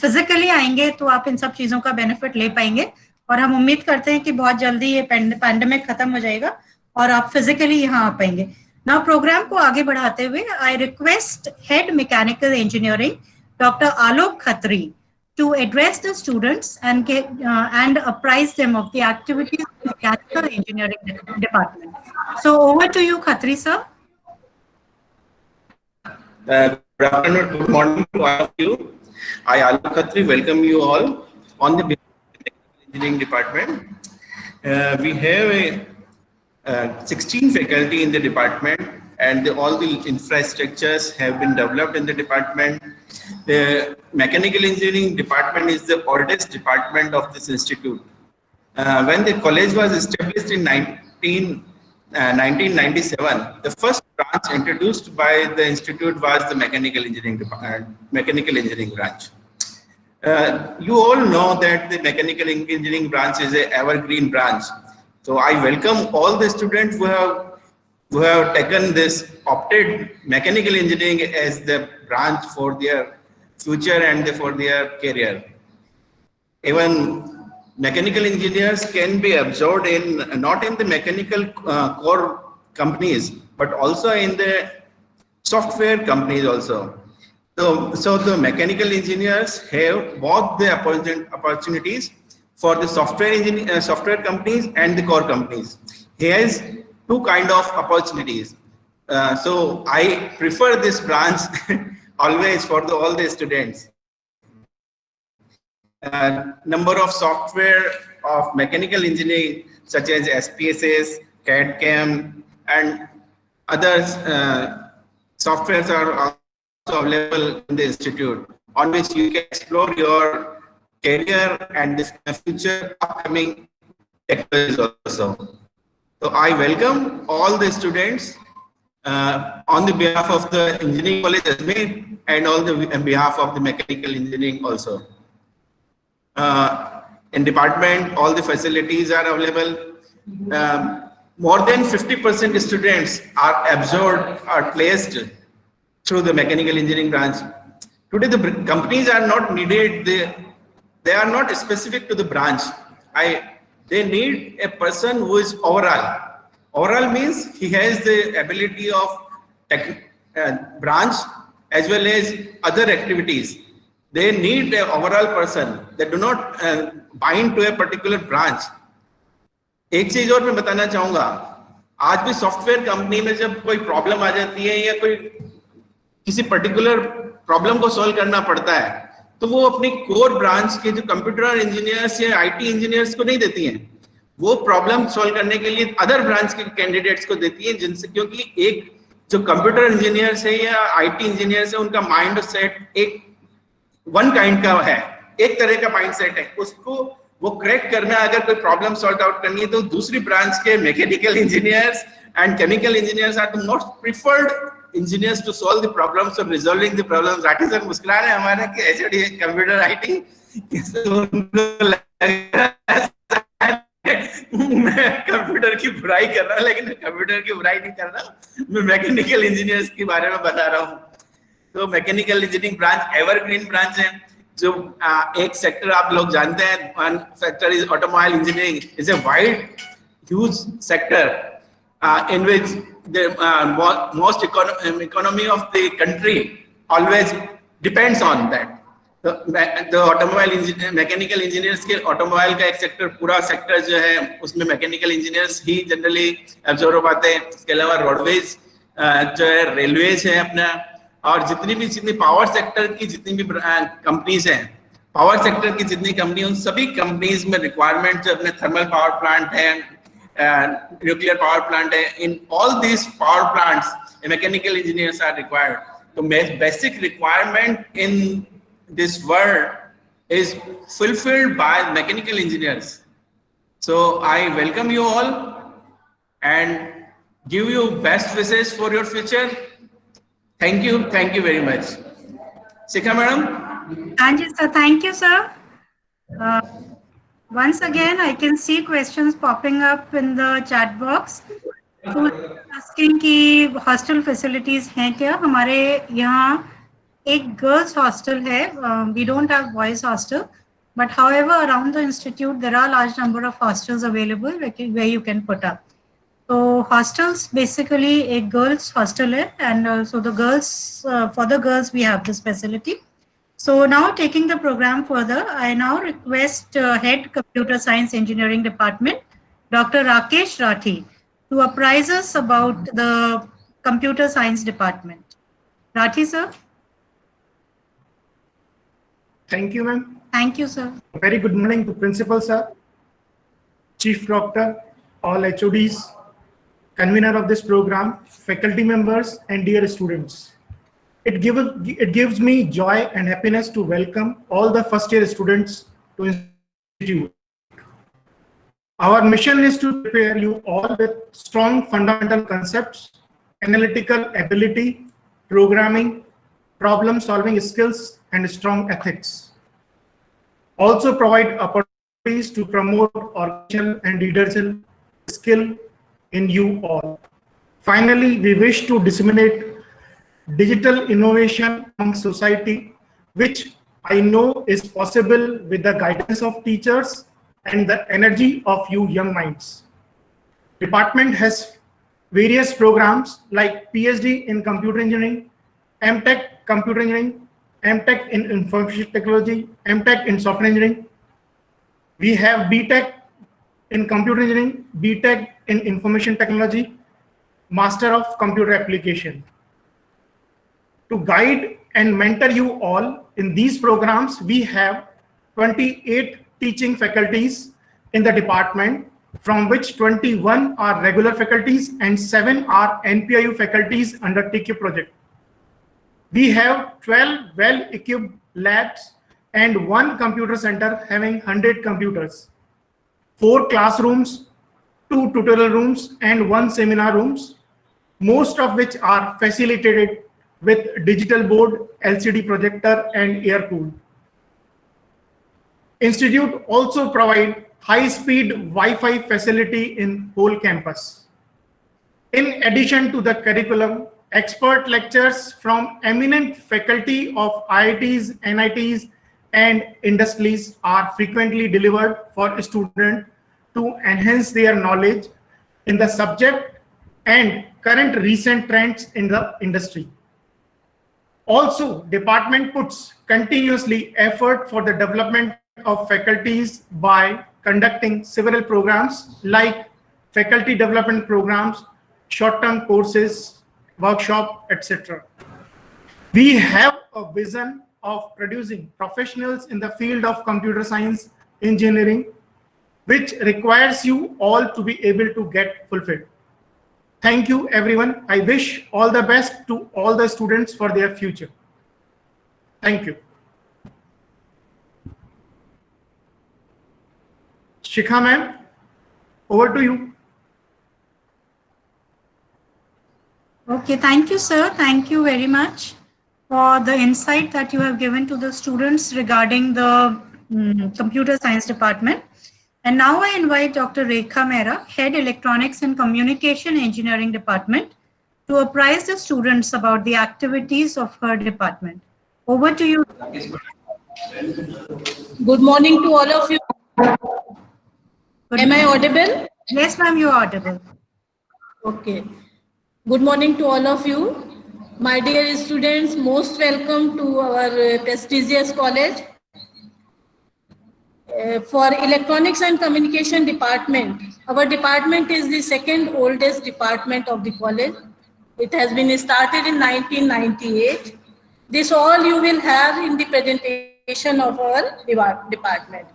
physically आएंगे तो आप इन सब चीजों का बेनिफिट ले पाएंगे, और हम उम्मीद करते हैं कि बहुत जल्दी ये पैंडेमिक खत्म हो जाएगा और आप फिजिकली यहाँ आ पाएंगे। नाउ प्रोग्राम को आगे बढ़ाते हुए आई request head mechanical engineering doctor Alok Khatri to address the students and apprise them of the activities of the mechanical engineering department. So over to you, Khatri sir. Good afternoon, good morning to all of you. I, Alok Khatri, welcome you all on the engineering department. We have 16 faculty in the department, and all the infrastructures have been developed in the department. The mechanical engineering department is the oldest department of this institute. When the college was established in 1997, the first branch introduced by the institute was the mechanical engineering branch. You all know that the mechanical engineering branch is an evergreen branch. So I welcome all the students who have taken this, opted mechanical engineering as the branch for their future and for their career. Even mechanical engineers can be absorbed in not in the mechanical core companies, but also in the software companies also. So the mechanical engineers have both the opportunities for the software companies and the core companies. He has two kind of opportunities. So I prefer this branch always for all the students. Number of software of mechanical engineering such as SPSS, CAD/CAM, and other softwares are also available in the institute, on which you can explore your career and the future upcoming technologies also. So I welcome all the students on the behalf of the Engineering College Ajmer and on behalf of the Mechanical Engineering also. In department, all the facilities are available. More than 50% students are absorbed or placed through the Mechanical Engineering branch. Today, the companies are not needed. They are not specific to the branch. They need a person who is overall. Overall means he has the ability of branch as well as other activities. They need an overall person. They do not bind to a particular branch. एक चीज और मैं बताना चाहूंगा, आज भी software company में जब कोई प्रॉब्लम आ जाती है या कोई किसी पर्टिकुलर प्रॉब्लम को सॉल्व करना पड़ता है, तो वो अपनी कोर ब्रांच के जो कंप्यूटर इंजीनियर्स या आईटी इंजीनियर्स को नहीं देती हैं, वो प्रॉब्लम सॉल्व करने के लिए अदर ब्रांच के कैंडिडेट्स को देती है, जिनसे क्योंकि एक जो कंप्यूटर इंजीनियर्स है या आईटी इंजीनियर्स है, उनका माइंड सेट एक वन काइंड का है, एक तरह का माइंड सेट है, उसको वो क्रैक करना, अगर कोई प्रॉब्लम सॉल्व आउट करनी है तो दूसरी ब्रांच के mechanical engineers and chemical engineers are the most preferred engineers to solve the problems और resolving the problems. Rathi sir मुस्कुरा रहे हैं हमारे कि एचओडी कंप्यूटर आईटी, मैं कंप्यूटर की बुराई कर रहा हूं, लेकिन कंप्यूटर की बुराई नहीं कर रहा, मैं मैकेनिकल इंजीनियर्स के बारे में बता रहा हूँ. तो mechanical engineering branch evergreen branch है. जो एक सेक्टर आप लोग जानते हैं, one sector is automobile engineering, is a wide huge sector in which the most economy of the country always depends on that. तो ऑटोमोबाइल इंजीनियर, मैकेनिकल इंजीनियर्स के automobile का एक सेक्टर, पूरा सेक्टर जो है उसमें मैकेनिकल इंजीनियर्स ही generally absorb हो पाते हैं. इसके अलावा रोडवेज जो है, रेलवेज है अपना, और जितनी पावर सेक्टर की जितनी भी कंपनीज हैं, पावर सेक्टर की जितनी कंपनी, उन सभी कंपनीज में रिक्वायरमेंट जो अपने थर्मल पावर प्लांट है, न्यूक्लियर पावर प्लांट है, in all these power plants mechanical engineers are required. तो basic requirement in this world is fulfilled by mechanical engineers. So I welcome you all and give you best wishes for your future. Thank you very much. Shikha madam. Thank you, sir. Thank you, sir. Once again, I can see questions popping up in the chat box. So asking कि hostel facilities हैं क्या? हमारे यहाँ एक girls hostel है. We don't have boys hostel, but however around the institute there are large number of hostels available where you can put up. तो hostels basically एक girls hostel है, and so the girls, for the girls we have this facility. So now taking the program further, I now request Head Computer Science Engineering Department, Dr. Rakesh Rathi, to apprise us about the Computer Science Department. Rathi, sir. Thank you, ma'am. Thank you, sir. Very good morning to Principal, sir, Chief Proctor, all HODs, convener of this program, faculty members, and dear students. It gives me joy and happiness to welcome all the first-year students to institute. Our mission is to prepare you all with strong fundamental concepts, analytical ability, programming, problem-solving skills, and strong ethics. Also provide opportunities to promote organizational and leadership skill in you all. Finally, we wish to disseminate digital innovation among society, which I know is possible with the guidance of teachers and the energy of you young minds. Department has various programs like PhD in computer engineering, MTech computer engineering, MTech in information technology, MTech in software engineering. We have BTech in computer engineering, BTech in information technology, Master of Computer Application. To guide and mentor you all in these programs, we have 28 teaching faculties in the department, from which 21 are regular faculties and 7 are NPIU faculties under TQ project. We have 12 well-equipped labs and 1 computer center having 100 computers, 4 classrooms, 2 tutorial rooms, and 1 seminar rooms, most of which are facilitated with digital board, LCD projector, and air-cooled. Institute also provide high-speed Wi-Fi facility in whole campus. In addition to the curriculum, expert lectures from eminent faculty of IITs, NITs, and industries are frequently delivered for students to enhance their knowledge in the subject and current recent trends in the industry. Also, department puts continuously effort for the development of faculties by conducting several programs like faculty development programs, short-term courses, workshop, etc. We have a vision of producing professionals in the field of computer science engineering, which requires you all to be able to get fulfilled. Thank you, everyone. I wish all the best to all the students for their future. Thank you. Shikha ma'am, over to you. Okay, thank you, sir. Thank you very much for the insight that you have given to the students regarding the computer science department. And now I invite Dr. Rekha Mehra, Head Electronics and Communication Engineering Department, to apprise the students about the activities of her department. Over to you. Good morning to all of you. Am I audible? Yes, ma'am, you are audible. Okay. Good morning to all of you. My dear students, most welcome to our prestigious college. For Electronics and Communication Department, our department is the second oldest department of the college. It has been started in 1998. This all you will have in the presentation of our department.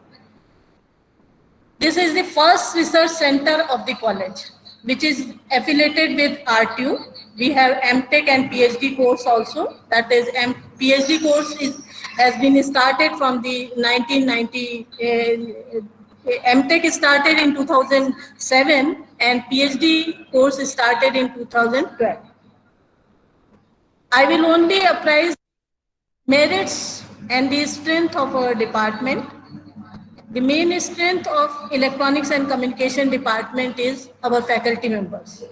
This is the first research center of the college, which is affiliated with RTU. We have MTech and PhD course also. That is, PhD course has been started from the 1990. MTech started in 2007 and PhD course started in 2012. I will only apprise merits and the strength of our department. The main strength of Electronics and Communication Department is our faculty members.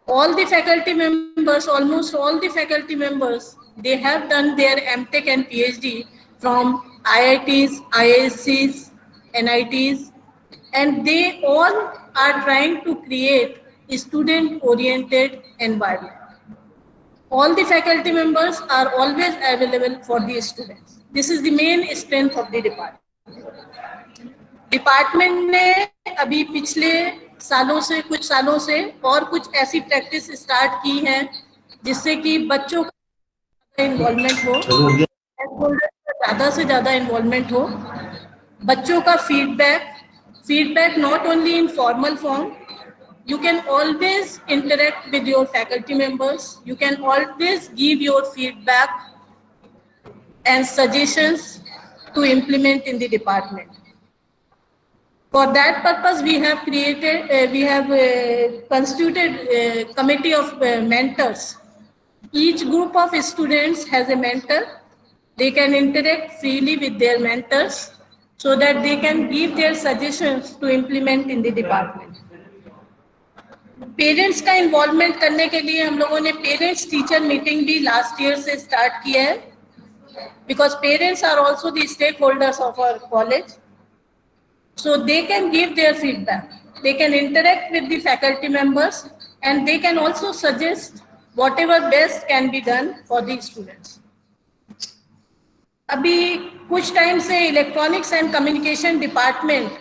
All the faculty members, almost all the faculty members, they have done their MTech and PhD from IITs, IIScs, NITs, and they all are trying to create a student-oriented environment. All the faculty members are always available for the students. This is the main strength of the department. Department ने अभी पिछले सालों से कुछ सालों से और कुछ ऐसी प्रैक्टिस स्टार्ट की है जिससे कि बच्चों का इन्वॉल्वमेंट हो, ज़्यादा से ज़्यादा इन्वॉल्वमेंट हो, बच्चों का feedback not only in formal form. You can always interact with your faculty members. You can always give your feedback and suggestions to implement in the department. For that purpose, we have constituted a committee of mentors. Each group of students has a mentor. They can interact freely with their mentors so that they can give their suggestions to implement in the department. Parents का involvement करने के लिए हम लोगों ने parents teacher meeting भी last year से start किया है, because parents are also the stakeholders of our college, so they can give their feedback, they can interact with the faculty members and they can also suggest whatever best can be done for the students. अभी कुछ time से electronics and communication department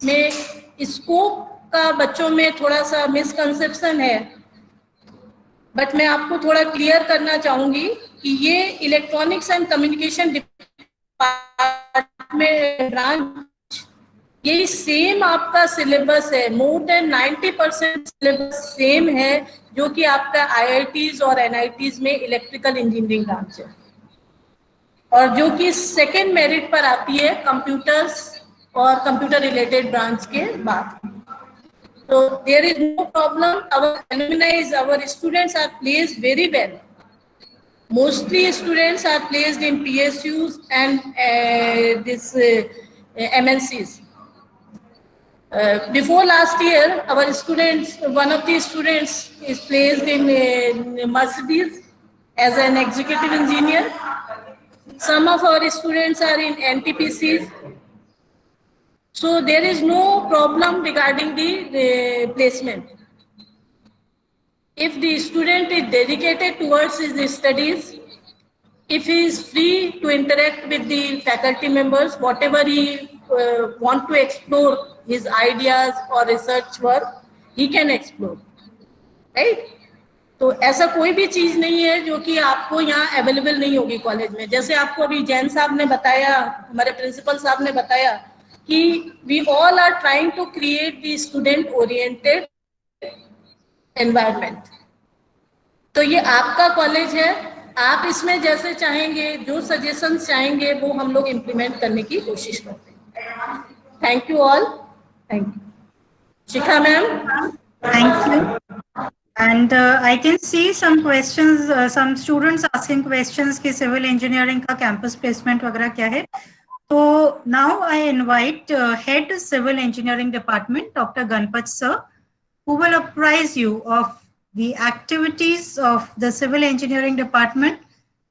में scope का बच्चों में थोड़ा सा misconception है, बट मैं आपको थोड़ा क्लियर करना चाहूंगी कि ये electronics and communication department branch ये सेम आपका सिलेबस है. मोर देन 90% सिलेबस सेम है जो कि आपका IITs और NITs में इलेक्ट्रिकल इंजीनियरिंग ब्रांच है, और जो कि सेकेंड मेरिट पर आती है कंप्यूटर्स और कंप्यूटर रिलेटेड ब्रांच के बाद. So there is no problem. Our alumni, our students are placed very well. Mostly students are placed in PSUs and MNCs. Before last year, our students, one of the students is placed in Mercedes as an executive engineer. Some of our students are in NTPCs. So there is no problem regarding the placement. If the student is dedicated towards his studies, if he is free to interact with the faculty members, whatever he want to explore his ideas or research work, he can explore, right? तो ऐसा कोई भी चीज नहीं है जो कि आपको यहाँ अवेलेबल नहीं होगी कॉलेज में. जैसे आपको अभी जैन साहब ने बताया, हमारे प्रिंसिपल साहब ने बताया कि we all are trying to create the student oriented environment. तो ये आपका कॉलेज है, आप इसमें जैसे चाहेंगे, जो सजेशंस चाहेंगे वो हम लोग इम्प्लीमेंट करने की कोशिश करते हैं. Thank you all. Thank you. Shikha ma'am. Thank you. And I can see some questions, some students asking questions कि civil engineering का campus placement वगैरह क्या है. So now I invite head civil engineering department, Dr. Ganpat sir, who will apprise you of the activities of the civil engineering department,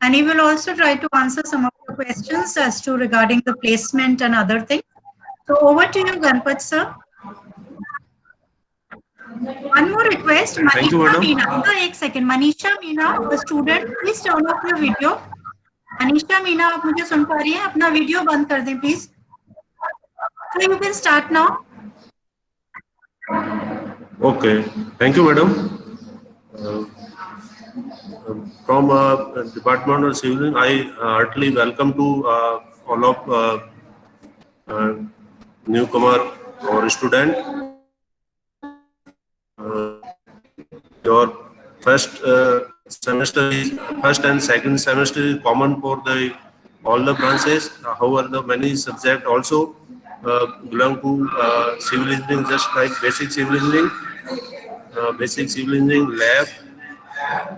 and he will also try to answer some of the questions as to regarding the placement and other things. So over to you, Ganpat sir. One more request, Thank you, Manisha madam. Meena. एक second, Manisha Meena, the student, please turn off your video. Manisha Meena, आप मुझे सुन पा रही हैं? अपना video बंद कर दें, please. So you can start now. Okay, thank you, madam. From Department of Civil, I heartily welcome to all of newcomer or student. Your first semester is first and second semester is common for all the branches. However, the many subject also belong to civil engineering, just like basic civil engineering, lab,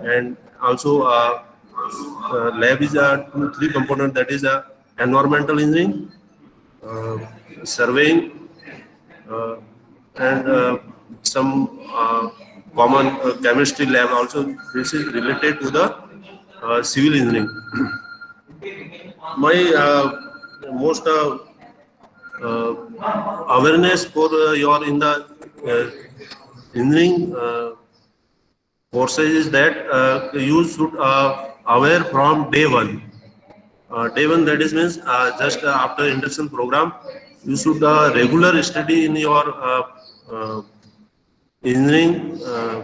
and also lab is a 2-3 component, that is environmental engineering, surveying, and some common chemistry lab also. This is related to the civil engineering. My most awareness for your in the engineering courses is that you should aware from day one. Day one, that is means just after induction program, you should regular study in your engineering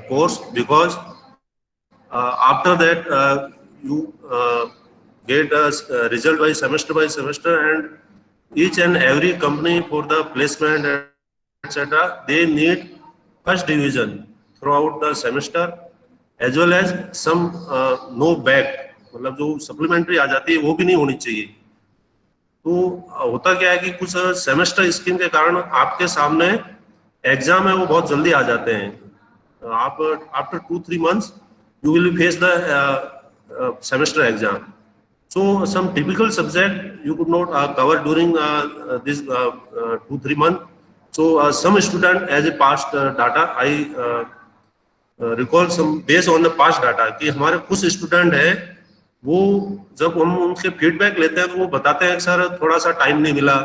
course, because after that you get a result by semester, and each and every company for the placement, etc., they need first division throughout the semester, as well as some no back, मतलब जो supplementary आ जाती है वो भी नहीं होनी चाहिए. तो होता क्या है कि कुछ सेमेस्टर स्कीम के कारण आपके सामने एग्जाम है वो बहुत जल्दी आ जाते हैं. आप after 2-3 months you will face the semester exam. So some typical subject you could not cover during this 2-3 months. So some student as a past data, I recall some based on the past data कि हमारे कुछ student है वो जब हम उनसे feedback लेते हैं तो वो बताते हैं कि सर थोड़ा सा टाइम नहीं मिला.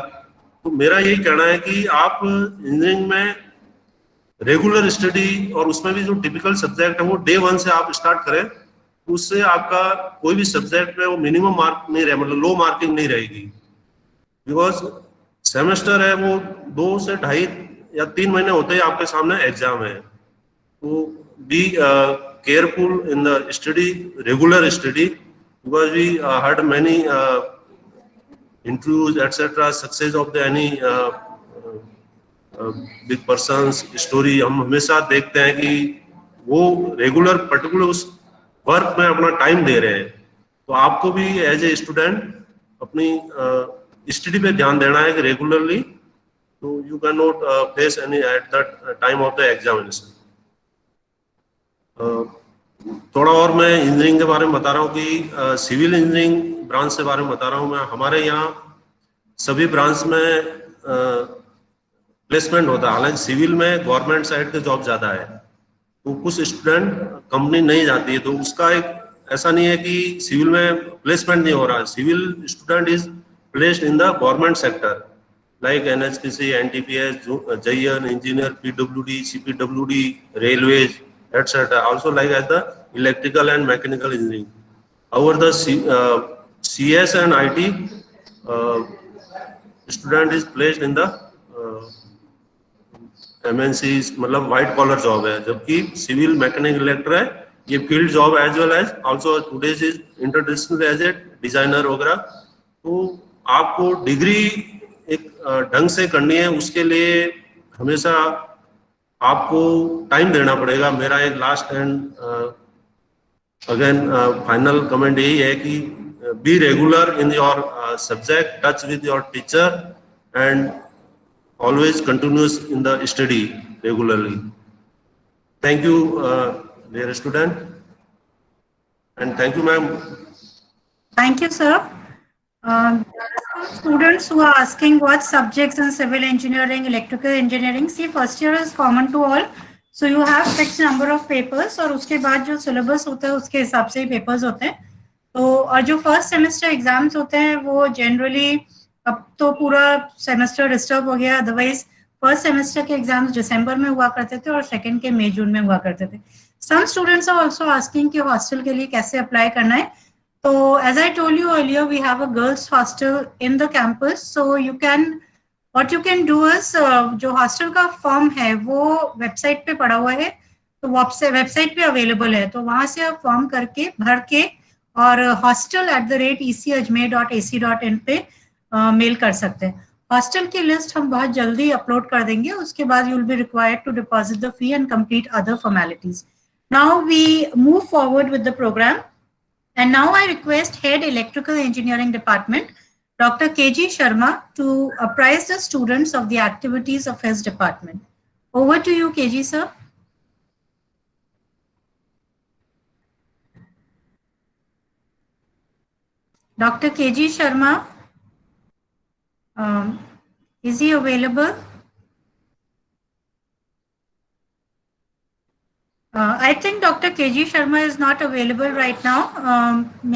तो मेरा यही कहना है कि आप इंजीनियरिंग में रेगुलर स्टडी और उसमें भी जो टिपिकल सब्जेक्ट है वो डे 1 से आप स्टार्ट करें, उससे आपका कोई भी सब्जेक्ट में वो मिनिमम मार्क नहीं रहे, मतलब लो मार्किंग नहीं रहेगी. बिकॉज सेमेस्टर है वो 2 से 2.5 या 3 महीने होते हैं आपके सामने एग्जाम है. तो be careful in the study, regular study, because we heard many interviews etcetera, success of the any big persons story. हम हमेशा देखते हैं कि वो रेगुलर पर्टिकुलर उस वर्क में अपना टाइम दे रहे हैं. तो आपको भी एज ए स्टूडेंट अपनी स्टडी पे ध्यान देना है कि रेगुलरली, तो you can not face any at the time of the examination. थोड़ा और मैं इंजीनियरिंग के बारे में बता रहा हूँ कि सिविल इंजीनियरिंग ब्रांच के बारे में बता रहा हूँ मैं. हमारे यहाँ सभी ब्रांच में प्लेसमेंट होता है. हालांकि सिविल में गवर्नमेंट साइड के जॉब ज्यादा है, तो कुछ स्टूडेंट कंपनी नहीं जाती है, तो उसका एक ऐसा नहीं है कि सिविल में प्लेसमेंट नहीं हो रहा है. Civil student is placed in the government sector like NHPC, NTPS, JN, engineer, PWD, CPWD, railways, etc. Also like as the electrical and mechanical engineering. However, the CS and IT student is placed in the MNCs, मतलब white collar job है, जबकि civil, mechanical, electrical है ये field job as well as also today's is interdisciplinary as a designer वगैरह. तो आपको degree एक ढंग से करनी है, उसके लिए हमेशा आपको टाइम देना पड़ेगा. मेरा एक last and again final comment यही है कि be regular in your subject, touch with your teacher, and always continuous in the study regularly. Thank you, dear student, and thank you, ma'am. Thank you, sir. There are some students who are asking what subjects in civil engineering, electrical engineering. See, first year is common to all. So you have fixed number of papers और उसके बाद जो syllabus होता है उसके हिसाब से ही papers होते हैं. तो और जो फर्स्ट सेमेस्टर एग्जाम्स होते हैं वो जनरली अब तो पूरा सेमेस्टर डिस्टर्ब हो गया. अदरवाइज फर्स्ट सेमेस्टर के एग्जाम्स दिसंबर में हुआ करते थे और सेकंड के मई जून में हुआ करते थे. Some students are also asking कि हॉस्टल के लिए कैसे अप्लाई करना है. तो as I told you earlier we have a girls hostel in the campus. So you can what you can do is जो हॉस्टल का फॉर्म है वो वेबसाइट पे पड़ा हुआ है. तो वेबसाइट पे अवेलेबल है. तो वहां से आप फॉर्म करके भर के और hostel@ecajmer.ac.in पे मेल कर सकते हैं. हॉस्टल की लिस्ट हम बहुत जल्दी अपलोड कर देंगे. उसके बाद you will be required to deposit the fee and complete other formalities. Now we move forward with the programme and now I request head electrical engineering department Dr. KG Sharma to apprise the students of the activities of his department. Over to you, KG sir. Dr. KG Sharma, is he available? I think Dr. KG Sharma is not available right now.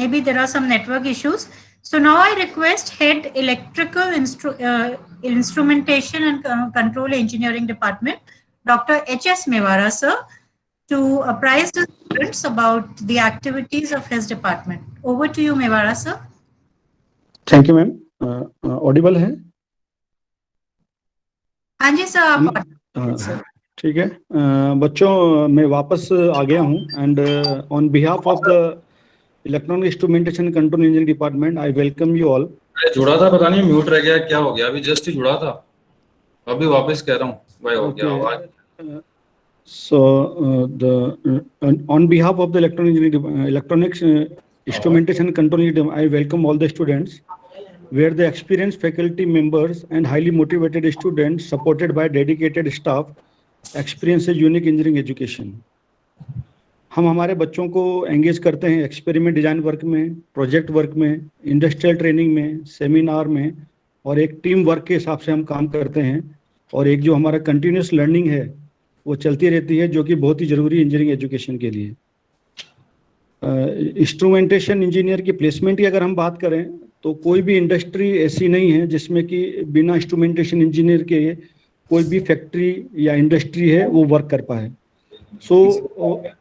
Maybe there are some network issues. So now I request Head Electrical Instrumentation and Control Engineering Department, Dr. H.S. Mewara sir, to apprise the students about the activities of his department. Over to you, Mewara sir. Thank you, ma'am. Audible है? हाँ जी sir, आप ठीक है. बच्चों मैं वापस आ गया हूँ and on behalf of the Electronic Instrumentation Control Engineering Department, I welcome you all. जुड़ा था, पता नहीं म्यूट रह गया, क्या हो गया? अभी जस्ट ही जुड़ा था, अभी वापस कह रहा हूँ भाई हो गया आवाज. So on behalf of the Electronics Instrumentation Control Engineering, I welcome all the students, where the experienced faculty members and highly motivated students supported by dedicated staff experience a unique engineering education. हम हमारे बच्चों को engage करते हैं experiment design work में, project work में, industrial training में, seminar में, और एक टीम वर्क के हिसाब से हम काम करते हैं. और एक जो हमारा कंटिन्यूस लर्निंग है वो चलती रहती है, जो कि बहुत ही ज़रूरी इंजीनियरिंग एजुकेशन के लिए. इंस्ट्रूमेंटेशन इंजीनियर की प्लेसमेंट की अगर हम बात करें तो कोई भी इंडस्ट्री ऐसी नहीं है जिसमें कि बिना इंस्ट्रूमेंटेशन इंजीनियर के कोई भी फैक्ट्री या इंडस्ट्री है वो वर्क कर पाए.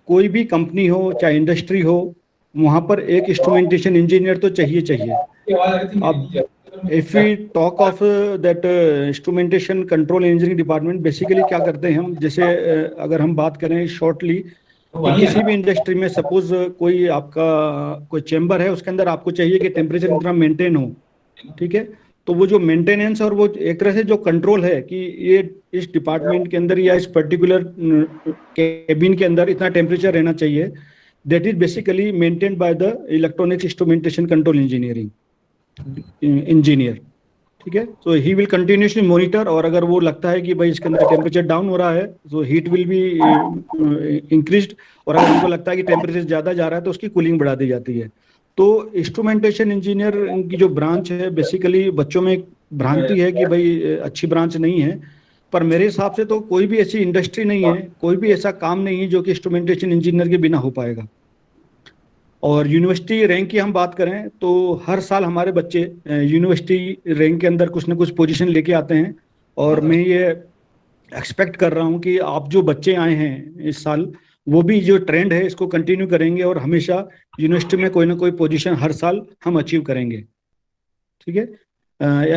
कोई भी कंपनी हो चाहे इंडस्ट्री हो, वहाँ पर एक इंस्ट्रूमेंटेशन इंजीनियर तो चाहिए. अब if we talk of that instrumentation control engineering department, basically क्या करते हैं हम, जैसे अगर हम बात करें शॉर्टली, किसी भी इंडस्ट्री में सपोज कोई आपका कोई चेंबर है, उसके अंदर आपको चाहिए कि टेम्परेचर इतना मेंटेन हो, ठीक है. तो वो जो मेंटेनेंस और वो एक तरह से जो कंट्रोल है कि ये इस डिपार्टमेंट के अंदर या इस पर्टिकुलर केबिन के अंदर इतना टेम्परेचर रहना चाहिए, that is basically maintained by the electronics instrumentation control engineering engineer, ठीक है. तो ही विल कंटिन्यूसली मॉनिटर, और अगर वो लगता है कि भाई इसके अंदर टेम्परेचर डाउन हो रहा है तो हीट विल बी इंक्रीज्ड, और अगर उनको लगता है कि टेम्परेचर ज़्यादा जा रहा है तो उसकी कूलिंग बढ़ा दी जाती है. तो इंस्ट्रूमेंटेशन इंजीनियर की जो ब्रांच है, बेसिकली बच्चों में एक भ्रांति है कि भाई अच्छी ब्रांच नहीं है, पर मेरे हिसाब से तो कोई भी ऐसी इंडस्ट्री नहीं है, कोई भी ऐसा काम नहीं है जो कि इंस्ट्रूमेंटेशन इंजीनियर के बिना हो पाएगा. और यूनिवर्सिटी रैंक की हम बात करें तो हर साल हमारे बच्चे यूनिवर्सिटी रैंक के अंदर कुछ ना कुछ पोजीशन लेके आते हैं, और मैं ये एक्सपेक्ट कर रहा हूँ कि आप जो बच्चे आए हैं इस साल, वो भी जो ट्रेंड है इसको कंटिन्यू करेंगे और हमेशा यूनिवर्सिटी में कोई ना कोई पोजीशन हर साल हम अचीव करेंगे, ठीक है.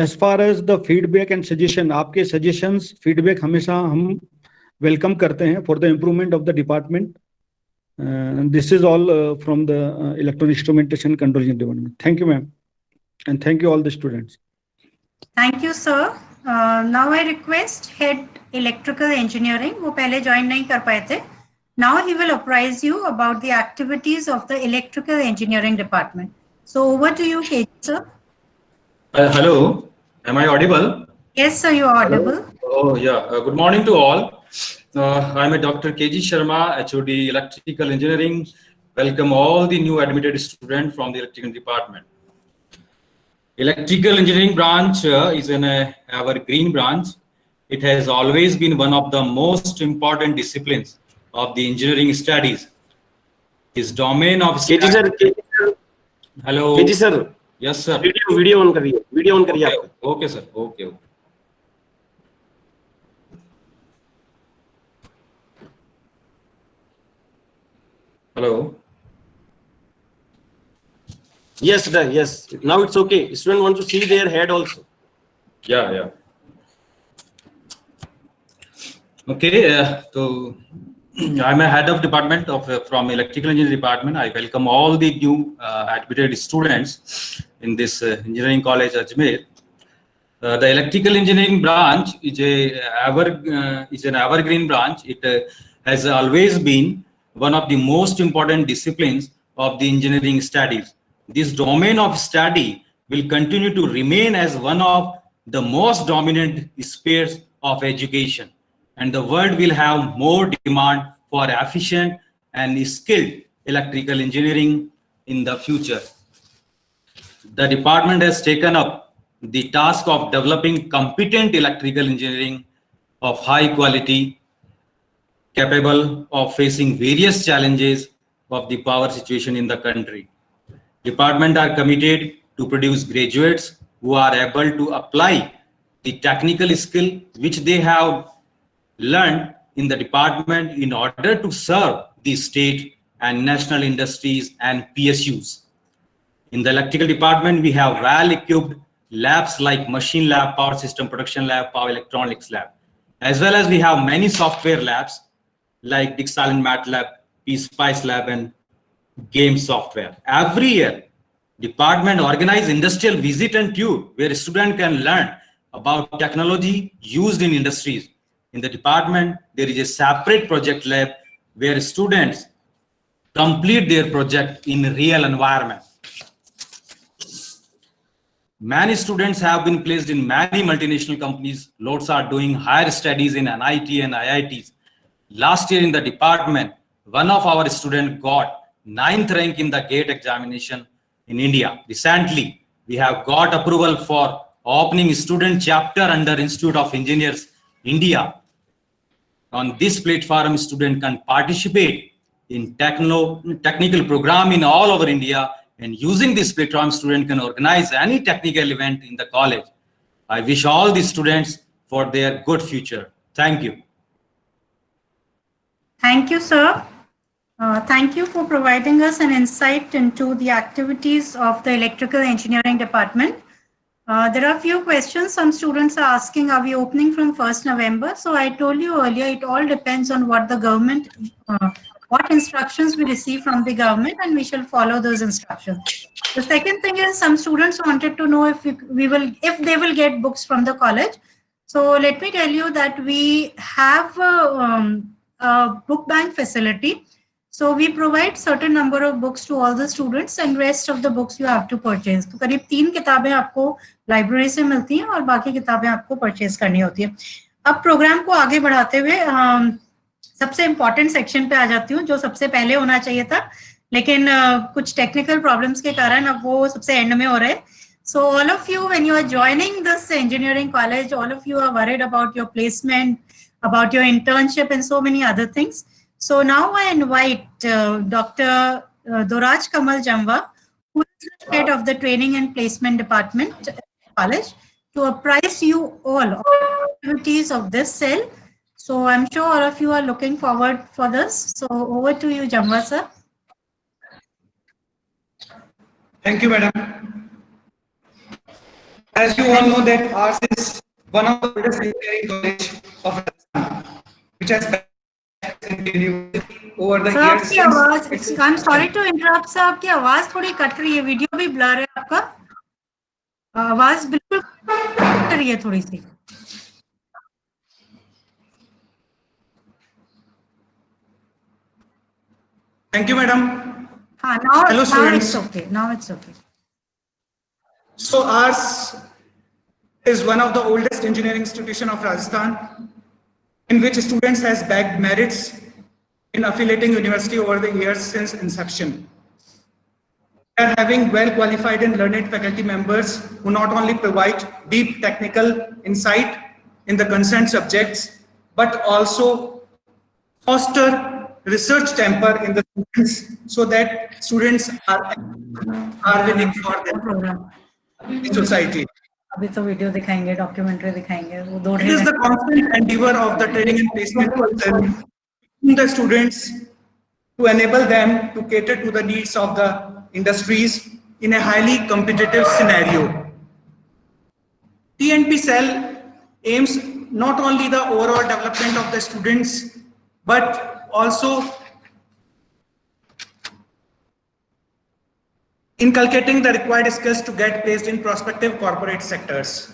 As far as the feedback and suggestion, आपके सजेशंस फीडबैक हमेशा हम वेलकम करते हैं for the improvement of the department. This is all from the electronic instrumentation control department. Thank you ma'am, and thank you all the students. Thank you sir. Now I request head electrical engineering, वो पहले join नहीं कर पाए थे. Now he will apprise you about the activities of the electrical engineering department. So over to you, KG sir. Hello, am I audible? Yes sir, you are audible. Oh, yeah. Good morning to all. I'm a Dr. KG Sharma, HOD Electrical Engineering. Welcome all the new admitted students from the electrical department. Electrical engineering branch is an evergreen branch. It has always been one of the most important disciplines of the engineering studies. His domain of KG sir Hello. KG sir Yes, sir. Video on करिए, video on करिए आपका। Okay, sir. Okay. Hello. Yes, sir, yes. Now it's okay. Student want to see their head also. Yeah. Okay. So I'm a head of department from electrical engineering department. I welcome all the new admitted students in this engineering college Ajmer. The electrical engineering branch is an evergreen branch. It has always been one of the most important disciplines of the engineering studies. This domain of study will continue to remain as one of the most dominant spheres of education, and the world will have more demand for efficient and skilled electrical engineering in the future. The department has taken up the task of developing competent electrical engineering of high quality, capable of facing various challenges of the power situation in the country. Department are committed to produce graduates who are able to apply the technical skill which they have learned in the department in order to serve the state and national industries and PSUs. In the electrical department, we have well-equipped labs like machine lab, power system production lab, power electronics lab, as well as we have many software labs like Dixal MATLAB, PSpice lab, and game software. Every year, department organize industrial visit and tour where students can learn about technology used in industries. In the department, there is a separate project lab where students complete their project in real environment. Many students have been placed in many multinational companies. Lots are doing higher studies in NIT and IITs. Last year in the department, one of our students got 9th rank in the GATE examination in India. Recently, we have got approval for opening student chapter under Institute of Engineers, India. On this platform, student can participate in technical program in all over India, and using this platform, student can organize any technical event in the college. I wish all the students for their good future. Thank you. Thank you, sir. Thank you for providing us an insight into the activities of the electrical engineering department. There are a few questions some students are asking, are we opening from 1st November? So I told you earlier, it all depends on what the government, what instructions we receive from the government, and we shall follow those instructions. The second thing is some students wanted to know if they will get books from the college. So let me tell you that we have a book bank facility. So we provide certain number of books to all the students, and rest of the books you have to purchase. तो करीब 3 किताबें आपको library से मिलती हैं और बाकी किताबें आपको परचेज करनी होती है। अब प्रोग्राम को आगे बढ़ाते हुए सबसे इम्पोर्टेंट सेक्शन पे आ जाती हूँ, जो सबसे पहले होना चाहिए था, लेकिन कुछ टेक्निकल प्रॉब्लम्स के कारण अब वो सबसे एंड में हो रहे हैं। So all of you, when you are joining this engineering college, all of you are worried about your placement, about your internship, and so many other things. So now I invite Dr. Doraj Kamal Jamwa, who is the head of the Training and Placement Department at the college, to apprise you all of the activities of this cell. So I'm sure all of you are looking forward for this. So over to you, Jamwa sir. Thank you, madam. As you all know that ours is one of the oldest engineering college of Rajasthan, which has over the years. Sir, I'm sorry to interrupt, sir. आपकी आवाज थोड़ी cut रही है, video भी blur है आपका, आवाज बिल्कुल कट रही है थोड़ी सी। Thank you, madam. Hello, students. Now it's okay. So ours is one of the oldest engineering institution of Rajasthan, in which students has bagged merits in affiliating university over the years since inception. We are having well qualified and learned faculty members who not only provide deep technical insight in the concerned subjects, but also foster research temper in the students so that students are winning for the society. अभी तो video दिखाएंगे, documentary दिखाएंगे, वो दो It is the constant endeavor of the training and placement system in the students to enable them to cater to the needs of the industries in a highly competitive scenario. TNP Cell aims not only the overall development of the students, but also inculcating the required skills to get placed in prospective corporate sectors.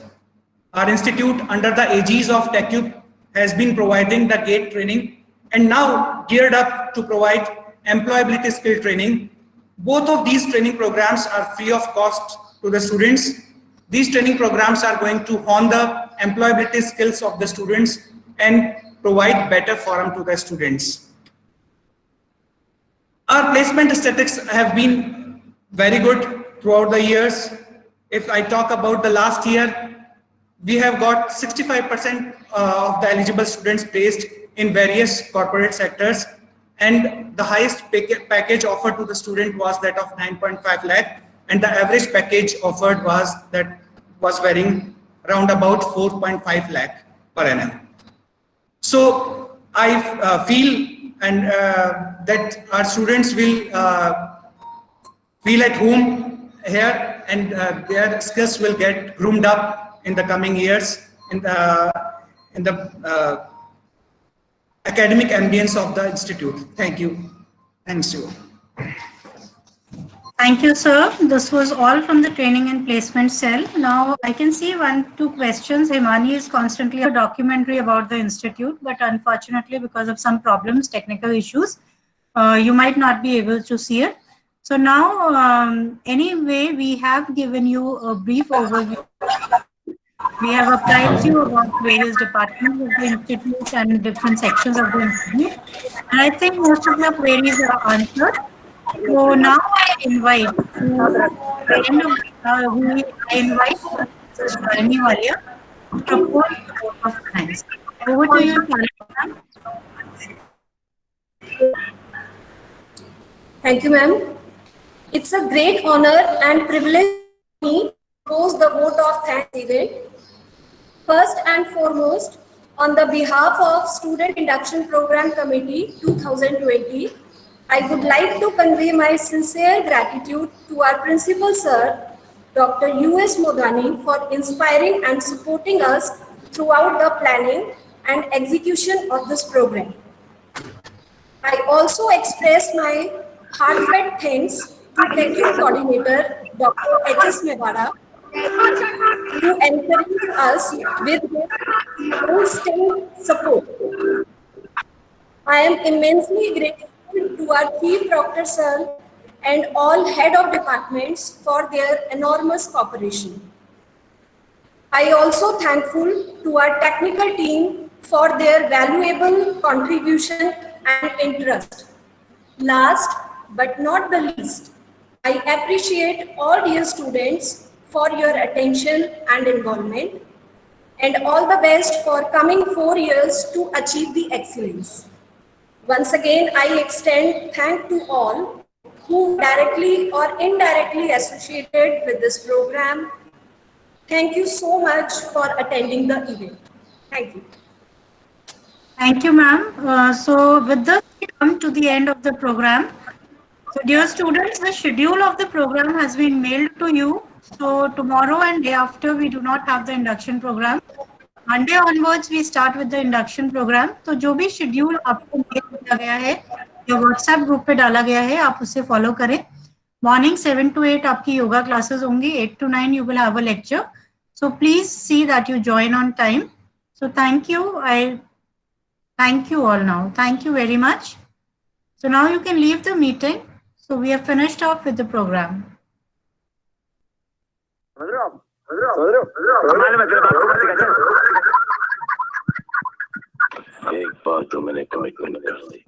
Our institute, under the aegis of TechCube, has been providing the GATE training and now geared up to provide employability skill training. Both of these training programs are free of cost to the students. These training programs are going to hone the employability skills of the students and provide better forum to the students. Our placement statistics have been very good throughout the years. If I talk about the last year, we have got 65% of the eligible students placed in various corporate sectors, and the highest package offered to the student was that of 9.5 lakh, and the average package offered was varying around about 4.5 lakh per annum. So I feel and that our students will feel at home here, and their skills will get groomed up in the coming years in the academic ambience of the institute. Thank you. Thanks you. Thank you, sir. This was all from the training and placement cell. Now I can see 1-2 questions. Himani is constantly a documentary about the institute, but unfortunately because of some problems, technical issues, you might not be able to see it. So now, anyway, we have given you a brief overview. We have apprised you about various departments of the institute and different sections of the institute. And I think most of your queries are answered. So now I invite Shalini Walia to propose the vote of thanks. Over to you, Shalini. Thank you, ma'am. It's a great honor and privilege for me to propose the vote of thanks event. First and foremost, on the behalf of Student Induction Program Committee 2020, I would like to convey my sincere gratitude to our Principal Sir, Dr. U.S. Modani, for inspiring and supporting us throughout the planning and execution of this program. I also express my heartfelt thanks to TechCube Coordinator, Dr. H.S. Mewada, who encouraged us with their constant support. I am immensely grateful to our Chief Proctor Sir and all head of departments for their enormous cooperation. I also thankful to our technical team for their valuable contribution and interest. Last but not the least, I appreciate all dear students for your attention and involvement, and all the best for coming 4 years to achieve the excellence. Once again, I extend thanks to all who directly or indirectly associated with this program. Thank you so much for attending the event. Thank you. Thank you, ma'am. So with this, we come to the end of the program. So dear students, the schedule of the program has been mailed to you. So tomorrow and day after, we do not have the induction program. Monday onwards, we start with the induction program. तो जो भी schedule आपको mail किया गया है या WhatsApp group पे डाला गया है, आप उसे follow करें. Morning 7 to 8 आपकी yoga classes होंगी. 8 to 9 you will have a lecture. So please see that you join on time. So thank you. I thank you all now. Thank you very much. So now you can leave the meeting. So we have finished off with the program. एक बार तो मैंने commitment कर दी,